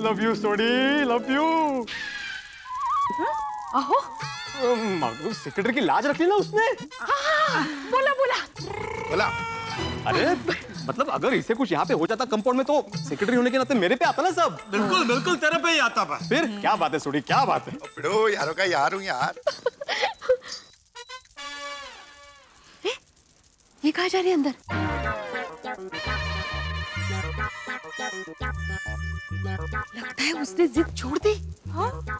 Love you Sodhi, love you. आहो, सेक्रेटरी की लाज रखी ना उसने। बोला। अरे मतलब अगर इसे कुछ यहाँ पे हो जाता कंपाउंड में, तो सेक्रेटरी होने के नाते मेरे पे आता ना सब। बिल्कुल तेरे पे ही आता था। फिर क्या बात है सोडी, क्या बात है। पिड़ो यारों का यार हूँ यार। ये कहाँ जा रही है अंदर? लगता है उसने जिद छोड़ दी। हाँ?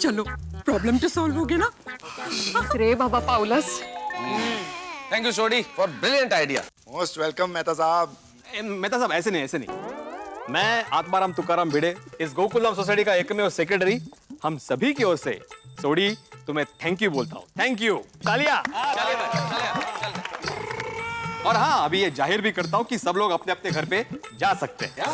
चलो प्रॉब्लम तो सॉल्व हो गया ना। रे बाबा पाउलस। Thank you Sodhi for brilliant idea. Most welcome Mehta साहब। मेहता साहब ऐसे नहीं। मैं आत्माराम तुकाराम भिड़े, इस गोकुलम सोसाइटी का एकमेव सेक्रेटरी, हम सभी की ओर से सोडी तुम्हें थैंक यू बोलता हूँ। Thank you. तालियां। और हाँ, अभी ये जाहिर भी करता हूँ कि सब लोग अपने अपने घर पे जा सकते हैं।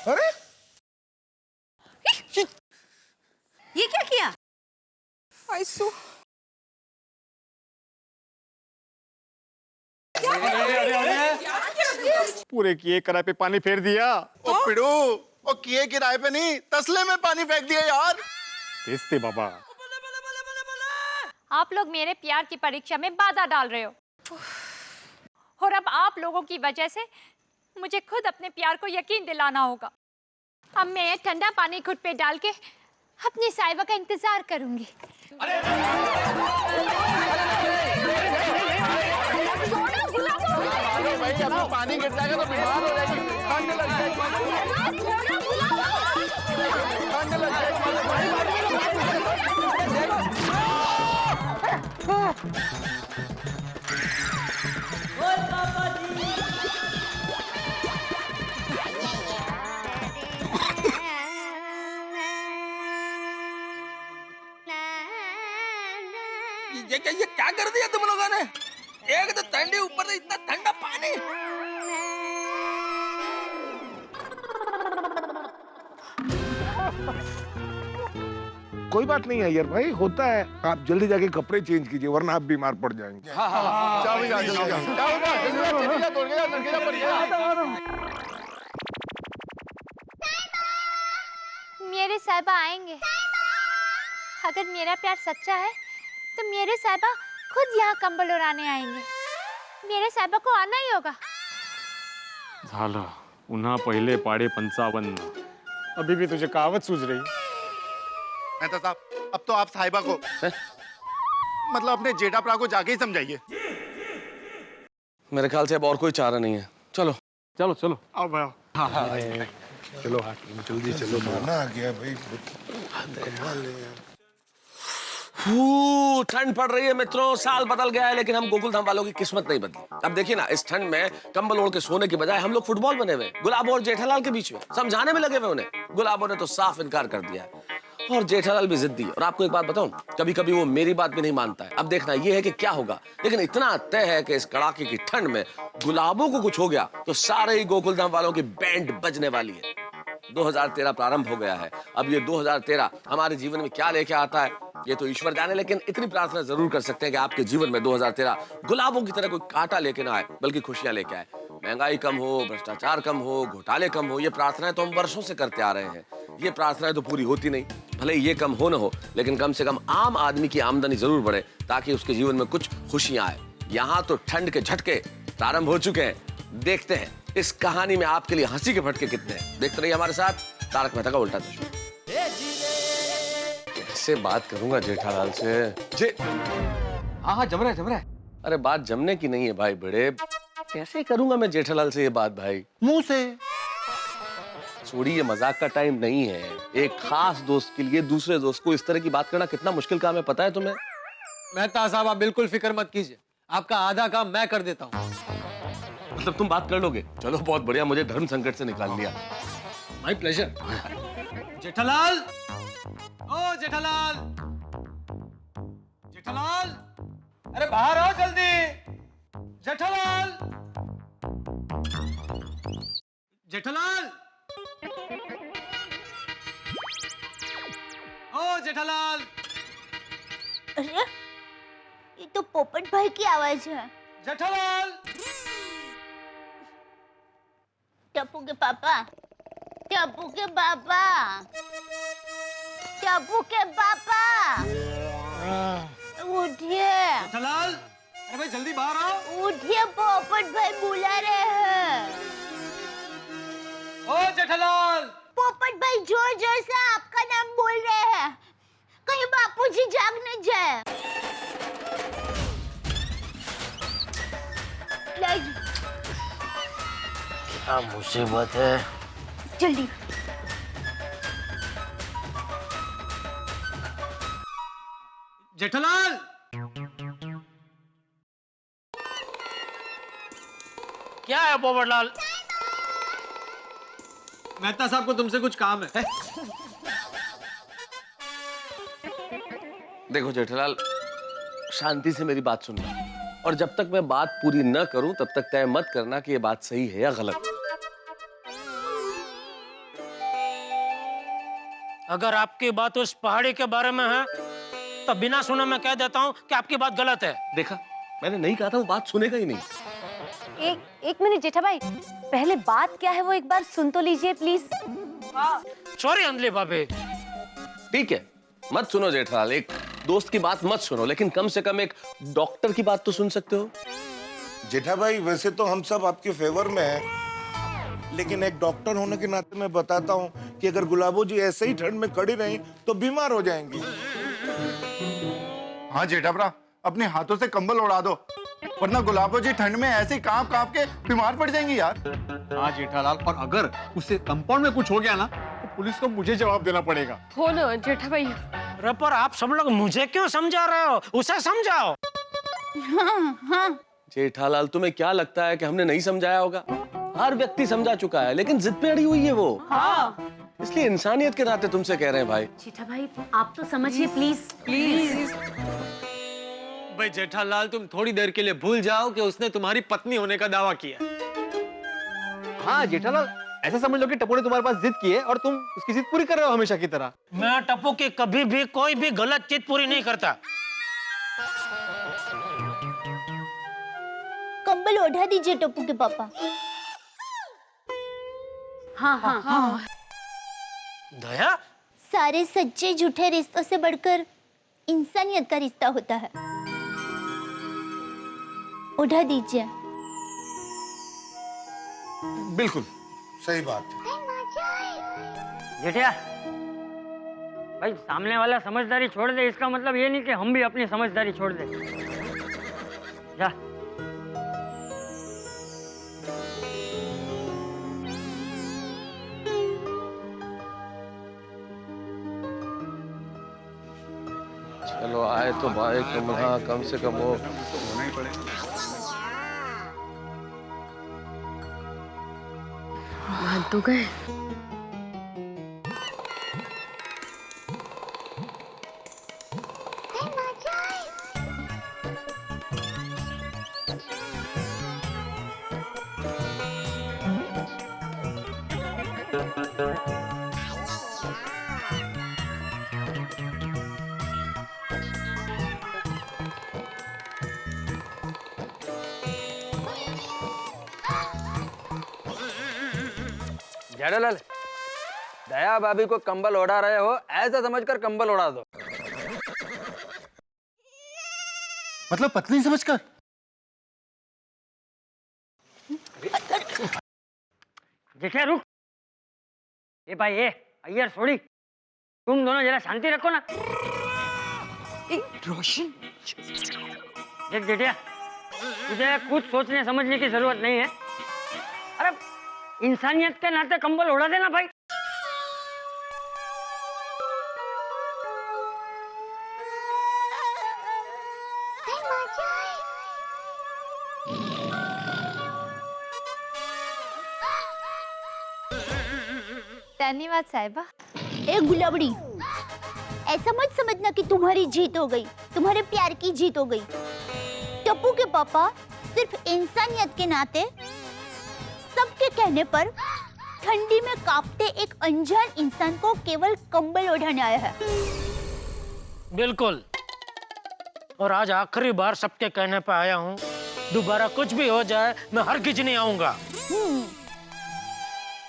अरे ये क्या किया? आइसो। पूरे किए कराए पे पानी फेर दिया। ओ पिड़ो, ओ किए किराए पे नहीं, तसले में पानी फेंक दिया यार। तेजते बाबा। आप लोग मेरे प्यार की परीक्षा में बाधा डाल रहे हो, और अब आप लोगों की वजह से मुझे खुद अपने प्यार को यकीन दिलाना होगा। अब मैं ये ठंडा पानी खुद पे डाल के अपनी साहिबा का इंतजार करूंगी। अभी पानी गिर जाएगा तो बीमार हो जाएगी, ठंड लग जाएगी, ठंड लग ये क्या कर दिया तुम लोगों ने? एक तो ठंडी, ऊपर से इतना ठंडा पानी। कोई बात नहीं है यार भाई, होता है। आप जल्दी जाके कपड़े चेंज कीजिए वरना आप बीमार पड़ जाएंगे। हाँ हाँ हाँ, जाओ भी जाओ, जल्दी जाओ, जाओ जाओ, जल्दी जाओ, जल्दी जाओ, दौड़ के जाओ, लड़के जाओ, पड़ गया। मेरे साहिबा आएंगे। अगर मेरा प्यार सच्चा है तो मेरे साहिबा खुद यहाँ कंबल उड़ाने आएंगे। मेरे साहिबा को आना ही होगा। झालं, पुन्हा पहिले पाडे 55। अभी भी तुझे कहावत सूझ रही? मेहता साहब, अब तो आप साहिबा को मतलब अपने जेठाप्रा को जाके ही समझाइए। मेरे ख्याल से अब और कोई चारा नहीं है। चलो चलो चलो, आओ भाई, हाँ हाँ चलो जल्दी चलो, खाना आ गया भाई। ठंड पड़ रही है मित्रों, साल बदल गया है लेकिन हम गोकुल धाम वालों की किस्मत नहीं बदली। अब देखिए ना, इस ठंड में कंबल ओढ़ के सोने की बजाय हम लोग फुटबॉल बने हुए, गुलाबो और जेठालाल के बीच में समझाने में लगे हुए उन्हें। गुलाबो ने तो साफ इनकार कर दिया है और जेठालाल भी जिद्दी है। और आपको एक बात बताऊं, कभी कभी वो मेरी बात भी नहीं मानता है। अब देखना ये है कि क्या होगा, लेकिन इतना तय है कि इस कड़ाके की ठंड में गुलाबों को कुछ हो गया तो सारे ही गोकुल धाम वालों की बैंड बजने वाली है। 2013 प्रारंभ हो गया है। अब ये 2013 हमारे जीवन में क्या लेके आता है ये तो ईश्वर जाने, लेकिन इतनी प्रार्थना जरूर कर सकते हैं कि आपके जीवन में 2013 गुलाबों की तरह कोई कांटा लेके ना आए, बल्कि खुशियां लेके आए। महंगाई कम हो, भ्रष्टाचार कम हो, घोटाले कम हो, ये प्रार्थनाएं तो हम वर्षों से करते आ रहे हैं। ये प्रार्थनाएं तो पूरी होती नहीं। भले ये कम हो ना हो, लेकिन कम से कम आम आदमी की आमदनी जरूर बढ़े ताकि उसके जीवन में कुछ खुशियां आए। यहाँ तो ठंड के झटके प्रारंभ हो चुके हैं। देखते हैं इस कहानी में आपके लिए हंसी के फटके कितने हैं। देखते रहिए हमारे साथ तारक मेहता का उल्टा चश्मा। कैसे बात करूंगा जेठालाल से? हाँ जम रहा है। अरे बात जमने की नहीं है भाई बड़े, कैसे करूंगा मैं जेठालाल से ये बात भाई? मुंह से। छोड़िए, मजाक का टाइम नहीं है। एक खास दोस्त के लिए दूसरे दोस्त को इस तरह की बात करना कितना मुश्किल काम है, पता है तुम्हें? मेहता साहब, आप बिल्कुल फिक्र मत कीजिए, आपका आधा काम मैं कर देता हूँ। मतलब तुम बात कर लोगे? चलो बहुत बढ़िया, मुझे धर्म संकट से निकाल लिया। My pleasure. जेठालाल, ओ जेठालाल, जेठालाल, अरे बाहर आओ जल्दी। जेठालाल, जेठालाल, ओ जेठालाल। अरे ये तो पोपट भाई की आवाज है। जेठालाल, टप्पू के पापा, टप्पू के पापा, टप्पू के पापा, उठिए। जेठालाल, अरे भाई जल्दी बाहर आओ। उठिए, पोपट भाई बुला रहे हैं। ओ जेठालाल। पोपट भाई जोर जोर से आपका नाम बोल रहे हैं, कहीं बापूजी जाग न जाए। क्या मुसीबत है? जल्दी। जेठालाल, क्या है पोपटलाल? मेहता साहब को तुमसे कुछ काम है। देखो जेठालाल, शांति से मेरी बात सुनना, और जब तक मैं बात पूरी न करूं तब तक तय मत करना कि ये बात सही है या गलत। अगर आपकी बात उस पहाड़ी के बारे में है तो बिना सुने मैं कह देता हूँ कि आपकी बात गलत है। देखा, मैंने नहीं कहा था वो बात सुनेगा ही नहीं। एक मिनट जेठा भाई, पहले बात क्या है वो एक बार सुन तो लीजिए प्लीज। सॉरी अंजलि भाभी। ठीक है, मत सुनो जेठालाल, एक दोस्त की बात मत सुनो, लेकिन कम से कम एक डॉक्टर की बात तो सुन सकते हो। जेठा भाई, वैसे तो हम सब आपके फेवर में हैं, लेकिन एक डॉक्टर होने के नाते मैं बताता हूँ कि अगर गुलाबो जी ऐसे ही ठंड में खड़ी रही तो बीमार हो जाएंगी। हाँ जेठाप्रा, अपने हाथों से कंबल उड़ा दो, वरना गुलाबो जी ठंड में ऐसे कांप कांप के बीमार पड़ जाएंगी यार। हाँ जेठालाल, और अगर उससे कंपाउंड में कुछ हो गया ना तो पुलिस को मुझे जवाब देना पड़ेगा। हो ना जेठा भाई। अरे पर आप सब लोग मुझे क्यों समझा रहे हो? उसे समझाओ। हाँ हाँ। जेठालाल तुम्हें क्या लगता है कि हमने नहीं समझाया होगा? हर व्यक्ति समझा चुका है, लेकिन जिद पे अड़ी हुई है वो। हाँ। इसलिए इंसानियत के नाते तुमसे कह रहे हैं भाई। जेठा भाई आप तो समझिए प्लीज प्लीज। भाई जेठालाल, तुम थोड़ी देर के लिए भूल जाओ कि उसने तुम्हारी पत्नी होने का दावा किया। हाँ जेठालाल, ऐसा समझ लो कि टप्पू ने तुम्हारे पास जिद की है और तुम उसकी जिद पूरी कर रहे हो हमेशा की तरह। मैं टप्पू की कभी भी कोई भी गलत चीज पूरी नहीं करता। कंबल ओढ़ा दीजिए टप्पू के पापा। हाँ हाँ हाँ। दया, सारे सच्चे झूठे रिश्तों से बढ़कर इंसानियत का रिश्ता होता है। उठा दीजिए। बिल्कुल सही बात। जेठिया, भाई सामने वाला समझदारी छोड़ दे, इसका मतलब ये नहीं कि हम भी अपनी समझदारी छोड़ दे। जा। चलो आए तो भाई, कम से कम वो होना ही पड़ेगा। मान तो गए। जेठालाल, दया भाभी को कंबल ओढ़ा रहे हो, ऐसा समझकर कंबल ओढ़ा दो। मतलब पत्नी समझकर? जेठिया रुक। ये भाई ये अय्यर छोड़ी, तुम दोनों जरा शांति रखो ना। रोशन, देख जेठिया, तुझे कुछ सोचने समझने की जरूरत नहीं है। अरे इंसानियत के नाते कंबल ओढ़ा देना भाई। धन्यवाद साहिबा। ए गुलाबड़ी, ऐसा मत समझना कि तुम्हारी जीत हो गई, तुम्हारे प्यार की जीत हो गई। टप्पू के पापा सिर्फ इंसानियत के नाते सबके कहने पर ठंडी में कांपते एक अनजान इंसान को केवल कंबल ओढ़ाने आया है। बिल्कुल, और आज आखिरी बार सबके कहने पे आया हूँ। दोबारा कुछ भी हो जाए मैं हरगिज नहीं आऊंगा।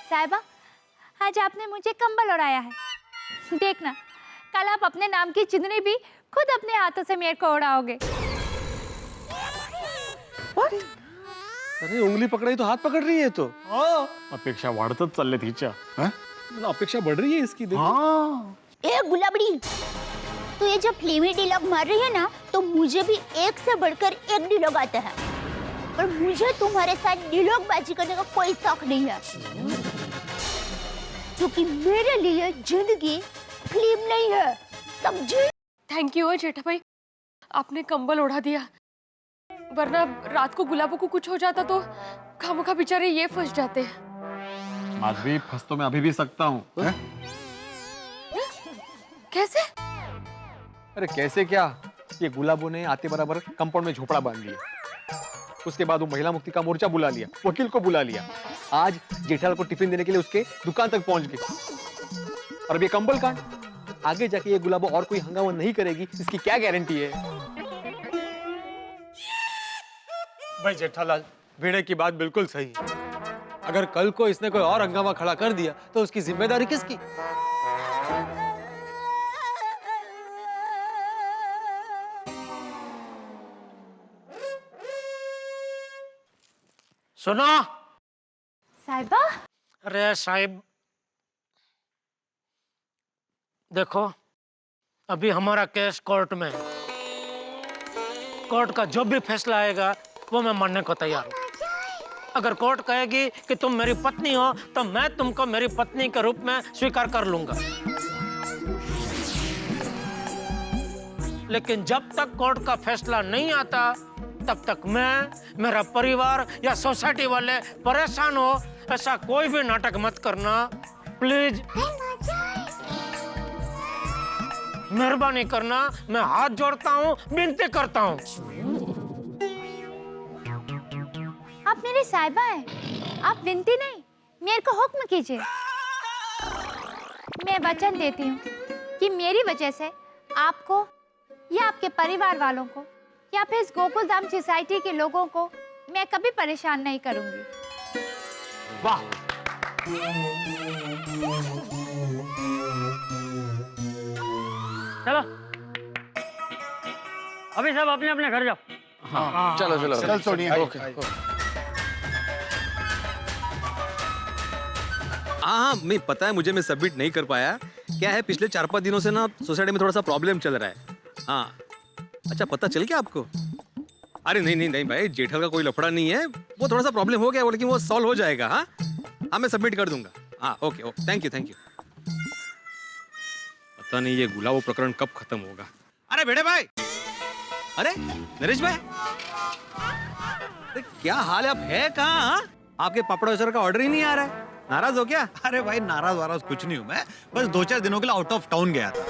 साहिबा, आज आपने मुझे कंबल ओढ़ाया है। देखना, कल आप अपने नाम की चुनरी भी खुद अपने हाथों से मेरे को ओढ़ाओगे। अरे उंगली पकड़ाई तो हाथ पकड़ रही है तो। अपेक्षा वाढतच चालले तिच्या। अपेक्षा बढ़ रही है इसकी। हाँ। ए गुलाबड़ी, तो ये जब फिल्मी डायलॉग मार रही है ना, तो मुझे भी एक से बढ़कर एक डायलॉग आता है। पर मुझे तुम्हारे साथ डायलॉग बाजी करने का कोई शौक नहीं है, क्योंकि मेरे लिए जिंदगी फिल्म नहीं है, समझी? थैंक यू जेठा भाई, आपने कंबल ओढ़ा दिया, वरना रात को गुलाबों को कुछ हो जाता तो खामोखा बेचारे ये फंस जाते। आज भी फंस तो मैं अभी भी सकता हूँ। कैसे? अरे कैसे क्या, ये गुलाबों ने आते बराबर कंपाउंड में झोपड़ा बांध लिया। उसके बाद वो महिला मुक्ति का मोर्चा बुला लिया, वकील को बुला लिया। आज जेठालाल को टिफिन देने के लिए उसके दुकान तक पहुंच गए। और अब ये कंबल कांड, आगे जाके ये गुलाबो और कोई हंगामा नहीं करेगी, इसकी क्या गारंटी है? भाई जेठालाल, भिड़े की बात बिल्कुल सही है। अगर कल को इसने कोई और हंगामा खड़ा कर दिया तो उसकी जिम्मेदारी किसकी? सुनो साहिबा। अरे साहिब देखो, अभी हमारा केस कोर्ट में है। कोर्ट का जो भी फैसला आएगा वो मैं मानने को तैयार हूँ। अगर कोर्ट कहेगी कि तुम मेरी पत्नी हो तो मैं तुमको मेरी पत्नी के रूप में स्वीकार कर लूंगा। लेकिन जब तक कोर्ट का फैसला नहीं आता तब तक मैं, मेरा परिवार या सोसाइटी वाले परेशान हो ऐसा कोई भी नाटक मत करना प्लीज। मेहरबानी करना, मैं हाथ जोड़ता हूँ, विनती करता हूँ। आप मेरी साहिबा हैं, आप विनती नहीं, मेरे को हुक्म कीजिए। मैं वचन देती हूँ कि मेरी वजह से आपको या आपके परिवार वालों को या फिर इस गोकुल धाम सोसाइटी के लोगों को मैं कभी परेशान नहीं करूंगी। वाह, चलो अभी सब अपने अपने घर जाओ। हाँ, चलो चलो चल सोनिया। ओके। हाँ, मैं पता है मुझे, मैं सबमिट नहीं कर पाया। क्या है, पिछले 4-5 दिनों से ना सोसाइटी में थोड़ा सा प्रॉब्लम चल रहा है। हाँ, अच्छा पता चल गया आपको? अरे नहीं नहीं नहीं भाई, जेठल का कोई लफड़ा नहीं है, वो थोड़ा सा प्रॉब्लम हो गया, लेकिन वो सॉल्व हो जाएगा। हाँ हाँ, मैं सबमिट कर दूंगा। हाँ okay okay, thank you thank you. पता नहीं ये गुलाबो प्रकरण कब खत्म होगा। अरे बेटे भाई, अरे नरेश भाई, अरे क्या हाल है, आप है कहाँ? आपके पापड़ वचर का ऑर्डर ही नहीं आ रहा है, नाराज हो क्या? अरे भाई नाराज वाराज कुछ नहीं हूँ मैं, बस 2-4 दिनों के लिए आउट ऑफ टाउन गया था।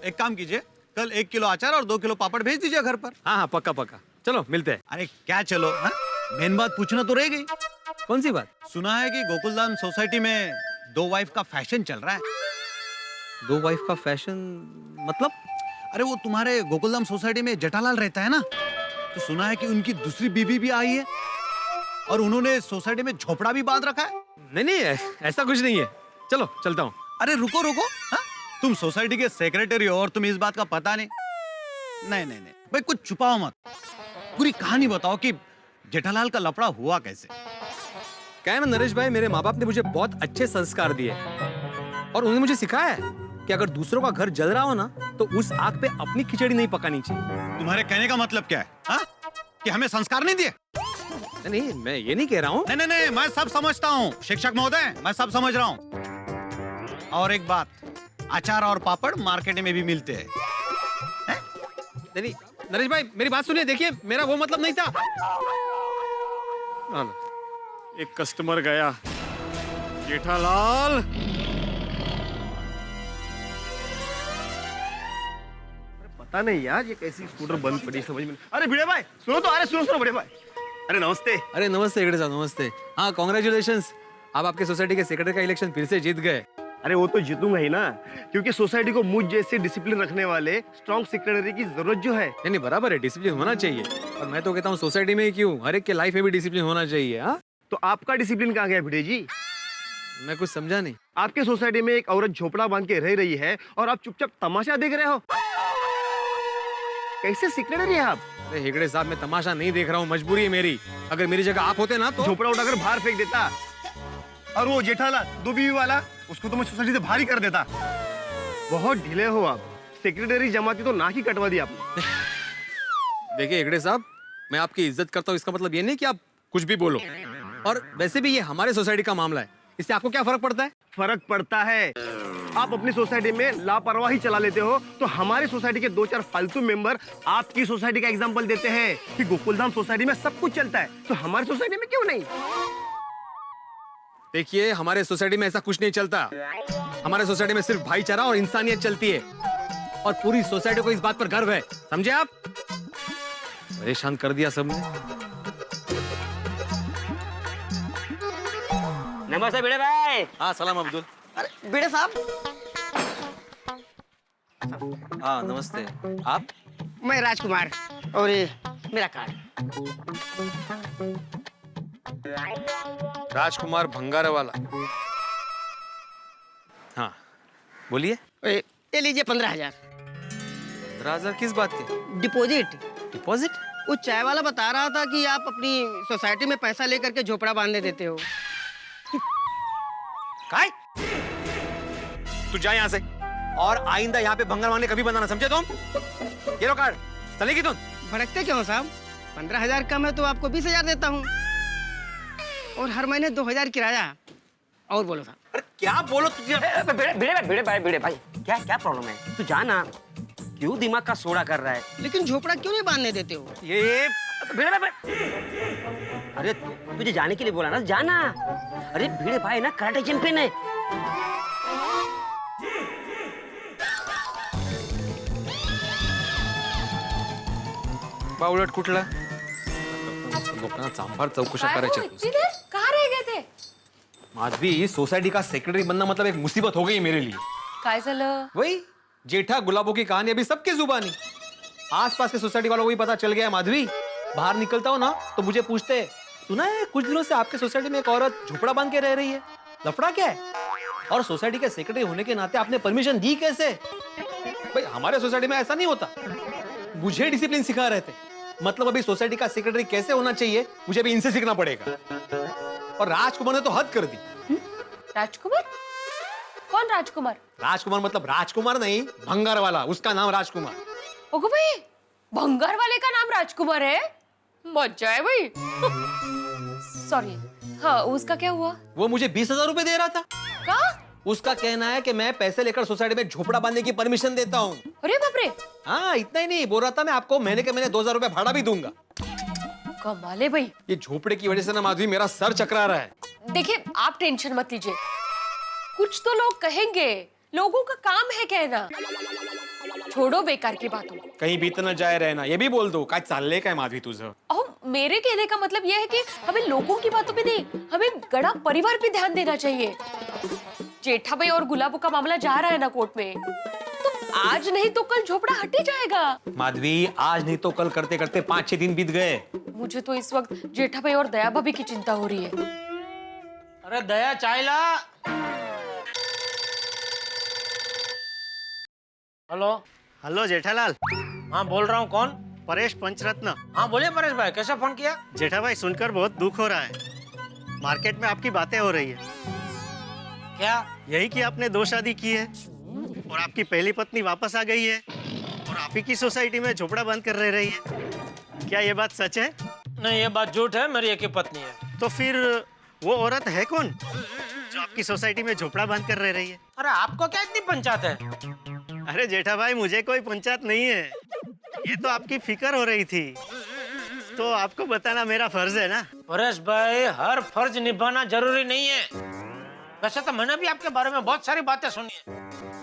एक काम कीजिए, कल 1 किलो अचार और 2 किलो पापड़ भेज दीजिए घर पर। हाँ हाँ पक्का पक्का, चलो मिलते हैं। अरे क्या चलो, मेन बात पूछना तो रह गई। कौन सी बात? सुना है कि गोकुलधाम सोसाइटी में 2 वाइफ का फैशन चल रहा है। 2 वाइफ का फैशन मतलब? अरे वो तुम्हारे गोकुलधाम सोसाइटी में जेठालाल रहता है ना, तो सुना है कि उनकी दूसरी बीवी भी आई है और उन्होंने सोसाइटी में झोपड़ा भी बांध रखा है। नहीं नहीं, ऐसा कुछ नहीं है, चलो चलता हूँ। अरे रुको रुको, तुम सोसाइटी के सेक्रेटरी हो और तुम्हें इस बात का पता नहीं? नहीं नहीं नहीं भाई, कुछ छुपाओ मत, पूरी कहानी बताओ कि जेठालाल का लफड़ा हुआ कैसे। क्या है ना नरेश भाई, मेरे माँ बाप ने मुझे बहुत अच्छे संस्कार दिए और उन्होंने मुझे सिखाया है कि अगर दूसरों का घर जल रहा हो ना तो उस आग पे अपनी खिचड़ी नहीं पकानी चाहिए। तुम्हारे कहने का मतलब क्या है, हा? कि हमें संस्कार नहीं दिए? नहीं, मैं ये नहीं कह रहा हूँ। नहीं नहीं, मैं सब समझता हूँ शिक्षक महोदय, मैं सब समझ रहा हूँ। और एक बात, अचार और पापड़ मार्केट में भी मिलते हैं। नहीं नरेश भाई, मेरी बात सुनिए, देखिए मेरा वो मतलब नहीं था। एक कस्टमर गया। जेठालाल, पता नहीं यार ये कैसी स्कूटर बंद पड़ी, समझ में। अरे भिड़े भाई सुनो तो, अरे सुनो भिड़े भाई। अरे नमस्ते। अरे नमस्ते इकड़े साहब, नमस्ते। हाँ कॉन्ग्रेचुलेशंस, आप आपके सोसाइटी के सेक्रेटरी का इलेक्शन फिर से जीत गए। अरे वो तो जीतूंगा ही ना, क्योंकि सोसाइटी को मुझ जैसे डिसिप्लिन रखने वाले स्ट्रॉन्ग सेक्रेटरी की जरूरत जो है। नहीं नहीं, बराबर है, डिसिप्लिन होना चाहिए। और मैं तो कहता हूँ सोसाइटी में ही क्यों, हर एक के लाइफ में भी डिसिप्लिन होना चाहिए। हाँ, तो आपका डिसिप्लिन कहाँ गया भिड़े जी? मैं कुछ समझा नहीं। आपके सोसाइटी में एक औरत झोपड़ा बांध के रह रही है और आप चुपचाप तमाशा देख रहे हो। कैसे सेक्रेटरी है आप? अरे हेगड़े साहब, मैं तमाशा नहीं देख रहा हूँ, मजबूरी है मेरी। अगर मेरी जगह आप होते ना तो झोपड़ा उठाकर बाहर फेंक देता। और वो जेठालाल 2 बीवी वाला, उसको तो मैं सोसाइटी से बाहर ही कर देता। बहुत ढीले हो आप, सेक्रेटरी जमाती तो नाक ही कटवा दी आपने। देखिए हेगड़े साहब, मैं आपकी इज्जत करता हूँ, इसका मतलब ये नहीं कि आप कुछ भी बोलो। और वैसे भी ये हमारे सोसाइटी का मामला है, इससे आपको क्या फर्क पड़ता है? फर्क पड़ता है। आप अपनी सोसाइटी में लापरवाही चला लेते हो तो हमारी सोसाइटी के 2-4 फालतू मेंबर आपकी सोसाइटी का एग्जांपल देते हैं कि गोकुलधाम सोसाइटी में सब कुछ चलता है, तो हमारी सोसाइटी में क्यों नहीं? देखिए, हमारे सोसाइटी में ऐसा कुछ नहीं चलता। हमारे सोसाइटी में सिर्फ भाईचारा और इंसानियत चलती है और पूरी सोसाइटी को इस बात पर गर्व है, समझे आप? परेशान कर दिया सबने। नमस्ते भिड़े भाई। हाँ सलाम अब्दुल। अरे भिड़े साहब। हाँ नमस्ते, आप? मैं राजकुमार और ये मेरा कार्ड। राजकुमार भंगार वाला। हाँ बोलिए। ये लीजिए 15,000। 15,000 किस बात के? डिपॉजिट। डिपॉजिट? वो चाय वाला बता रहा था कि आप अपनी सोसाइटी में पैसा लेकर के झोपड़ा बांधने देते हो। काय? तू जा यहाँ से और आइंदा यहाँ पे भंगार मांगने कभी बनाना, समझे तुम? ये लो कार्ड, चलेगी तुम? भड़कते क्यों साहब? 15,000 कम है तो आपको 20,000 देता हूँ, और हर महीने 2,000 किराया। और बोलो साहब। अरे क्या बोलो तुझे? भिड़े भाई क्या क्या प्रॉब्लम है? तू जाना, क्यों दिमाग का सोड़ा कर रहा है? लेकिन झोपड़ा क्यों नहीं बांधने देते हो? ये भिड़े भाई, अरे तुझे जाने के लिए बोला ना, जाना। अरे भिड़े भाई ना कराटे चैंपियन है। बावळट कुठला? लोकांना चांभार चौकशा करायच्या. इतनी देर कहाँ रह गए थे? माधवी, सोसाइटी का सेक्रेटरी बनना मतलब एक मुसीबत हो गई मेरे लिए. काय झालं? वही जेठा गुलाबों की कहानी अभी सबके जुबानी. आसपास के सोसाइटी वालों को भी पता चल गया है माधवी. बाहर निकलता हूँ ना तो मुझे पूछते, सुना है कुछ दिनों से आपके सोसाइटी में एक औरत झोपड़ा बांध के रह रही है, लफड़ा क्या है? और सोसाइटी के सेक्रेटरी होने के नाते आपने परमिशन दी कैसे? भाई हमारे सोसाइटी में ऐसा नहीं होता. मुझे डिसिप्लिन सिखा रहे थे. मतलब अभी सोसाइटी का सेक्रेटरी कैसे होना चाहिए मुझे भी इनसे सीखना पड़ेगा. और राजकुमार ने तो हद कर दी. राजकुमार? कौन राजकुमार? राजकुमार मतलब राजकुमार नहीं, भंगार वाला, उसका नाम राजकुमार. ओगो भाई, भंगार वाले का नाम राजकुमार है? मजा है भाई. सॉरी. हाँ, उसका क्या हुआ? वो मुझे 20,000 रुपए दे रहा था. क्या? उसका कहना है कि मैं पैसे लेकर सोसाइटी में झोपड़ा बांधने की परमिशन देता हूँ. अरे बाप रे. हाँ, इतना ही नहीं, बोल रहा था मैं आपको महीने के महीने 2,000 रुपए भाड़ा भी दूंगा. कमाल है भाई. ये झोपड़े की वजह से ना माधवी मेरा सर चकरा रहा है. देखिए, आप टेंशन मत लीजिए. कुछ तो लोग कहेंगे, लोगों का काम है कहना. छोड़ो बेकार की बातों को. कहीं बीत न जाए रहना, ये भी बोल दो. काय चालले काय माधवी तुझं? मेरे कहने का मतलब यह है कि हमें लोगों की बातों पे नहीं, हमें गड़ा परिवार पे ध्यान देना चाहिए. जेठा भाई और गुलाबो का मामला जा रहा है ना कोर्ट में, तो आज नहीं तो कल झोपड़ा हट ही जाएगा. माधवी, आज नहीं तो कल करते करते 5-6 दिन बीत गए. मुझे तो इस वक्त जेठा भाई और दया भाभी की चिंता हो रही है. अरे दया, चाय ला. हेलो. हेलो जेठालाल. हाँ, बोल रहा हूँ. कौन? परेश पंचरत्न. हाँ बोलिए परेश भाई, कैसे फोन किया? जेठा भाई, सुनकर बहुत दुख हो रहा है. मार्केट में आपकी बातें हो रही है. क्या? यही कि आपने 2 शादी की है और आपकी पहली पत्नी वापस आ गई है और आप ही की सोसाइटी में झोपड़ा बंद कर रह रही है. क्या ये बात सच है? नहीं, ये बात झूठ है. मेरी एक ही पत्नी है. तो फिर वो औरत है कौन जो आपकी सोसाइटी में झोपड़ा बंद कर रह रही है? अरे आपको क्या इतनी पंचायत है? अरे जेठा भाई, मुझे कोई पंचायत नहीं है. ये तो आपकी फिक्र हो रही थी, तो आपको बताना मेरा फर्ज है ना. परेश भाई, हर फर्ज निभाना जरूरी नहीं है. वैसे तो मैंने भी आपके बारे में बहुत सारी बातें सुनी है,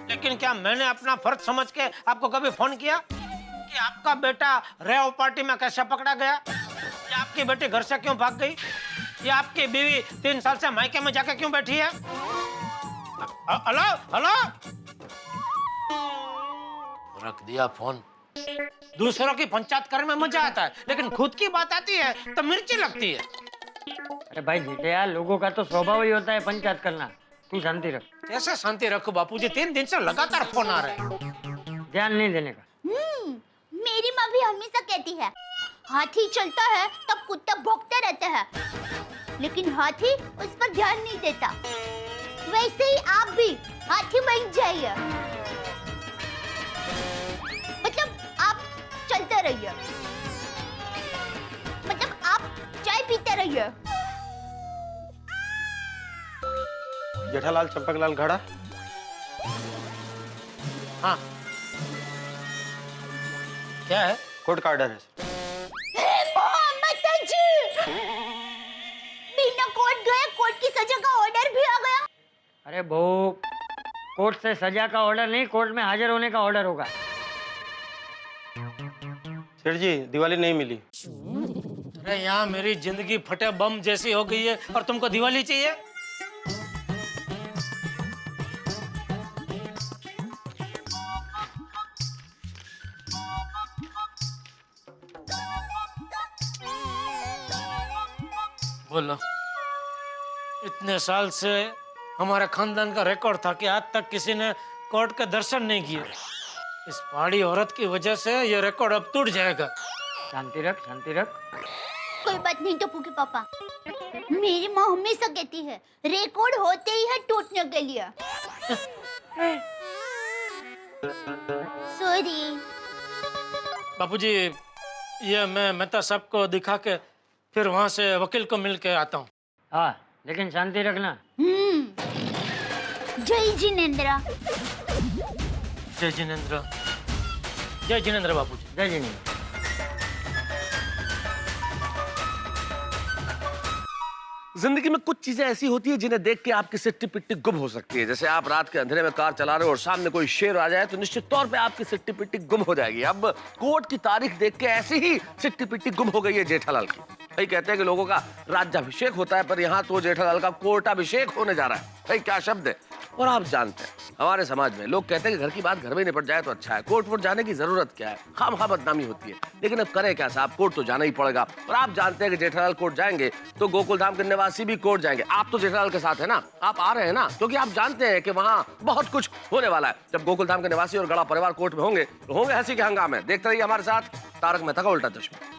लेकिन क्या मैंने अपना फर्ज समझ के आपको कभी फोन किया कि आपका बेटा रेव पार्टी में कैसे पकड़ा गया, या आपकी बेटी घर से क्यों भाग गई, या आपकी बीवी 3 साल से मायके में जाके क्यों बैठी है? Hello hello. रख दिया फोन. दूसरों की पंचायत करने में मजा आता है, लेकिन खुद की बात आती है तो मिर्ची लगती है. अरे भाई जेठे यार, लोगों का तो स्वभाव ही होता है पंचायत करना. तू शांति रख. कैसे शांति रखो बापूजी? 3 दिन से लगातार फोन आ रहे हैं. ध्यान नहीं देने का. मेरी माँ भी हमेशा कहती है, हाथी चलता है तब कुत्ता भौंकता रहता है, लेकिन हाथी उस पर ध्यान नहीं देता. वैसे ही आप भी हाथी बन जाइए. मतलब आप चलते रहिए, मतलब आप चाय पीते रहिए. जेठालाल चंपकलाल घड़ा. हाँ, क्या है? कोर्ट का ऑर्डर है. बिना कोर्ट गए कोर्ट की सजा का ऑर्डर भी आ गया. अरे बहू, कोर्ट से सजा का ऑर्डर नहीं, कोर्ट में हाजिर होने का ऑर्डर होगा. सेठ जी, दिवाली नहीं मिली. अरे यहाँ मेरी जिंदगी फटे बम जैसी हो गई है और तुमको दिवाली चाहिए? बोलो. इतने साल से हमारे खानदान का रिकॉर्ड था कि आज तक किसी ने कोर्ट के दर्शन नहीं किए. इस पहाड़ी औरत की वजह से ये रिकॉर्ड अब टूट जाएगा. शांति रख, शांति रख. कोई बात नहीं टप्पू के पापा. मेरी माँ हमेशा कहती है, रिकॉर्ड होते ही है टूटने के लिए. सॉरी. बापूजी, ये मैं मेहता साहब को दिखा के फिर वहां से वकील को मिल के आता हूँ। हाँ लेकिन शांति रखना। जय जिनेंद्र। जय जिनेंद्र। जय जिनेंद्र बाबूजी। जय जिनेंद्र। जिंदगी में कुछ चीजें ऐसी होती है जिन्हें देख के आपकी सिट्टी पिट्टी गुम हो सकती है। जैसे आप रात के अंधेरे में कार चला रहे हो और सामने कोई शेर आ जाए तो निश्चित तौर पे आपकी सिट्टी पिट्टी गुम हो जाएगी। अब कोर्ट की तारीख देख के ऐसी ही सिट्टी पिट्टी गुम हो गई है जेठालाल की। भाई कहते हैं कि लोगों का राज्याभिषेक होता है, पर यहाँ तो जेठालाल का कोर्टाभिषेक होने जा रहा है। भाई क्या शब्द है। और आप जानते हैं हमारे समाज में लोग कहते हैं कि घर की बात घर में निपट जाए तो अच्छा है, कोर्ट वोर्ट जाने की जरूरत क्या है, खामखा बदनामी होती है। लेकिन अब करें क्या साहब, कोर्ट तो जाना ही पड़ेगा। और आप जानते हैं कि जेठालाल कोर्ट जाएंगे तो गोकुल धाम के निवासी भी कोर्ट जाएंगे। आप तो जेठालाल के साथ है ना, आप आ रहे हैं ना, क्योंकि आप जानते हैं कि वहाँ बहुत कुछ होने वाला है। जब गोकुल धाम के निवासी और गड़ा परिवार कोर्ट में होंगे तो होंगे हंसी के हंगामे। देखते रहिए हमारे साथ तारक मेहता का उल्टा चश्मा।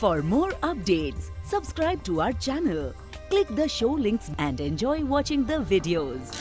For more updates, subscribe to our channel, click the show links and enjoy watching the videos.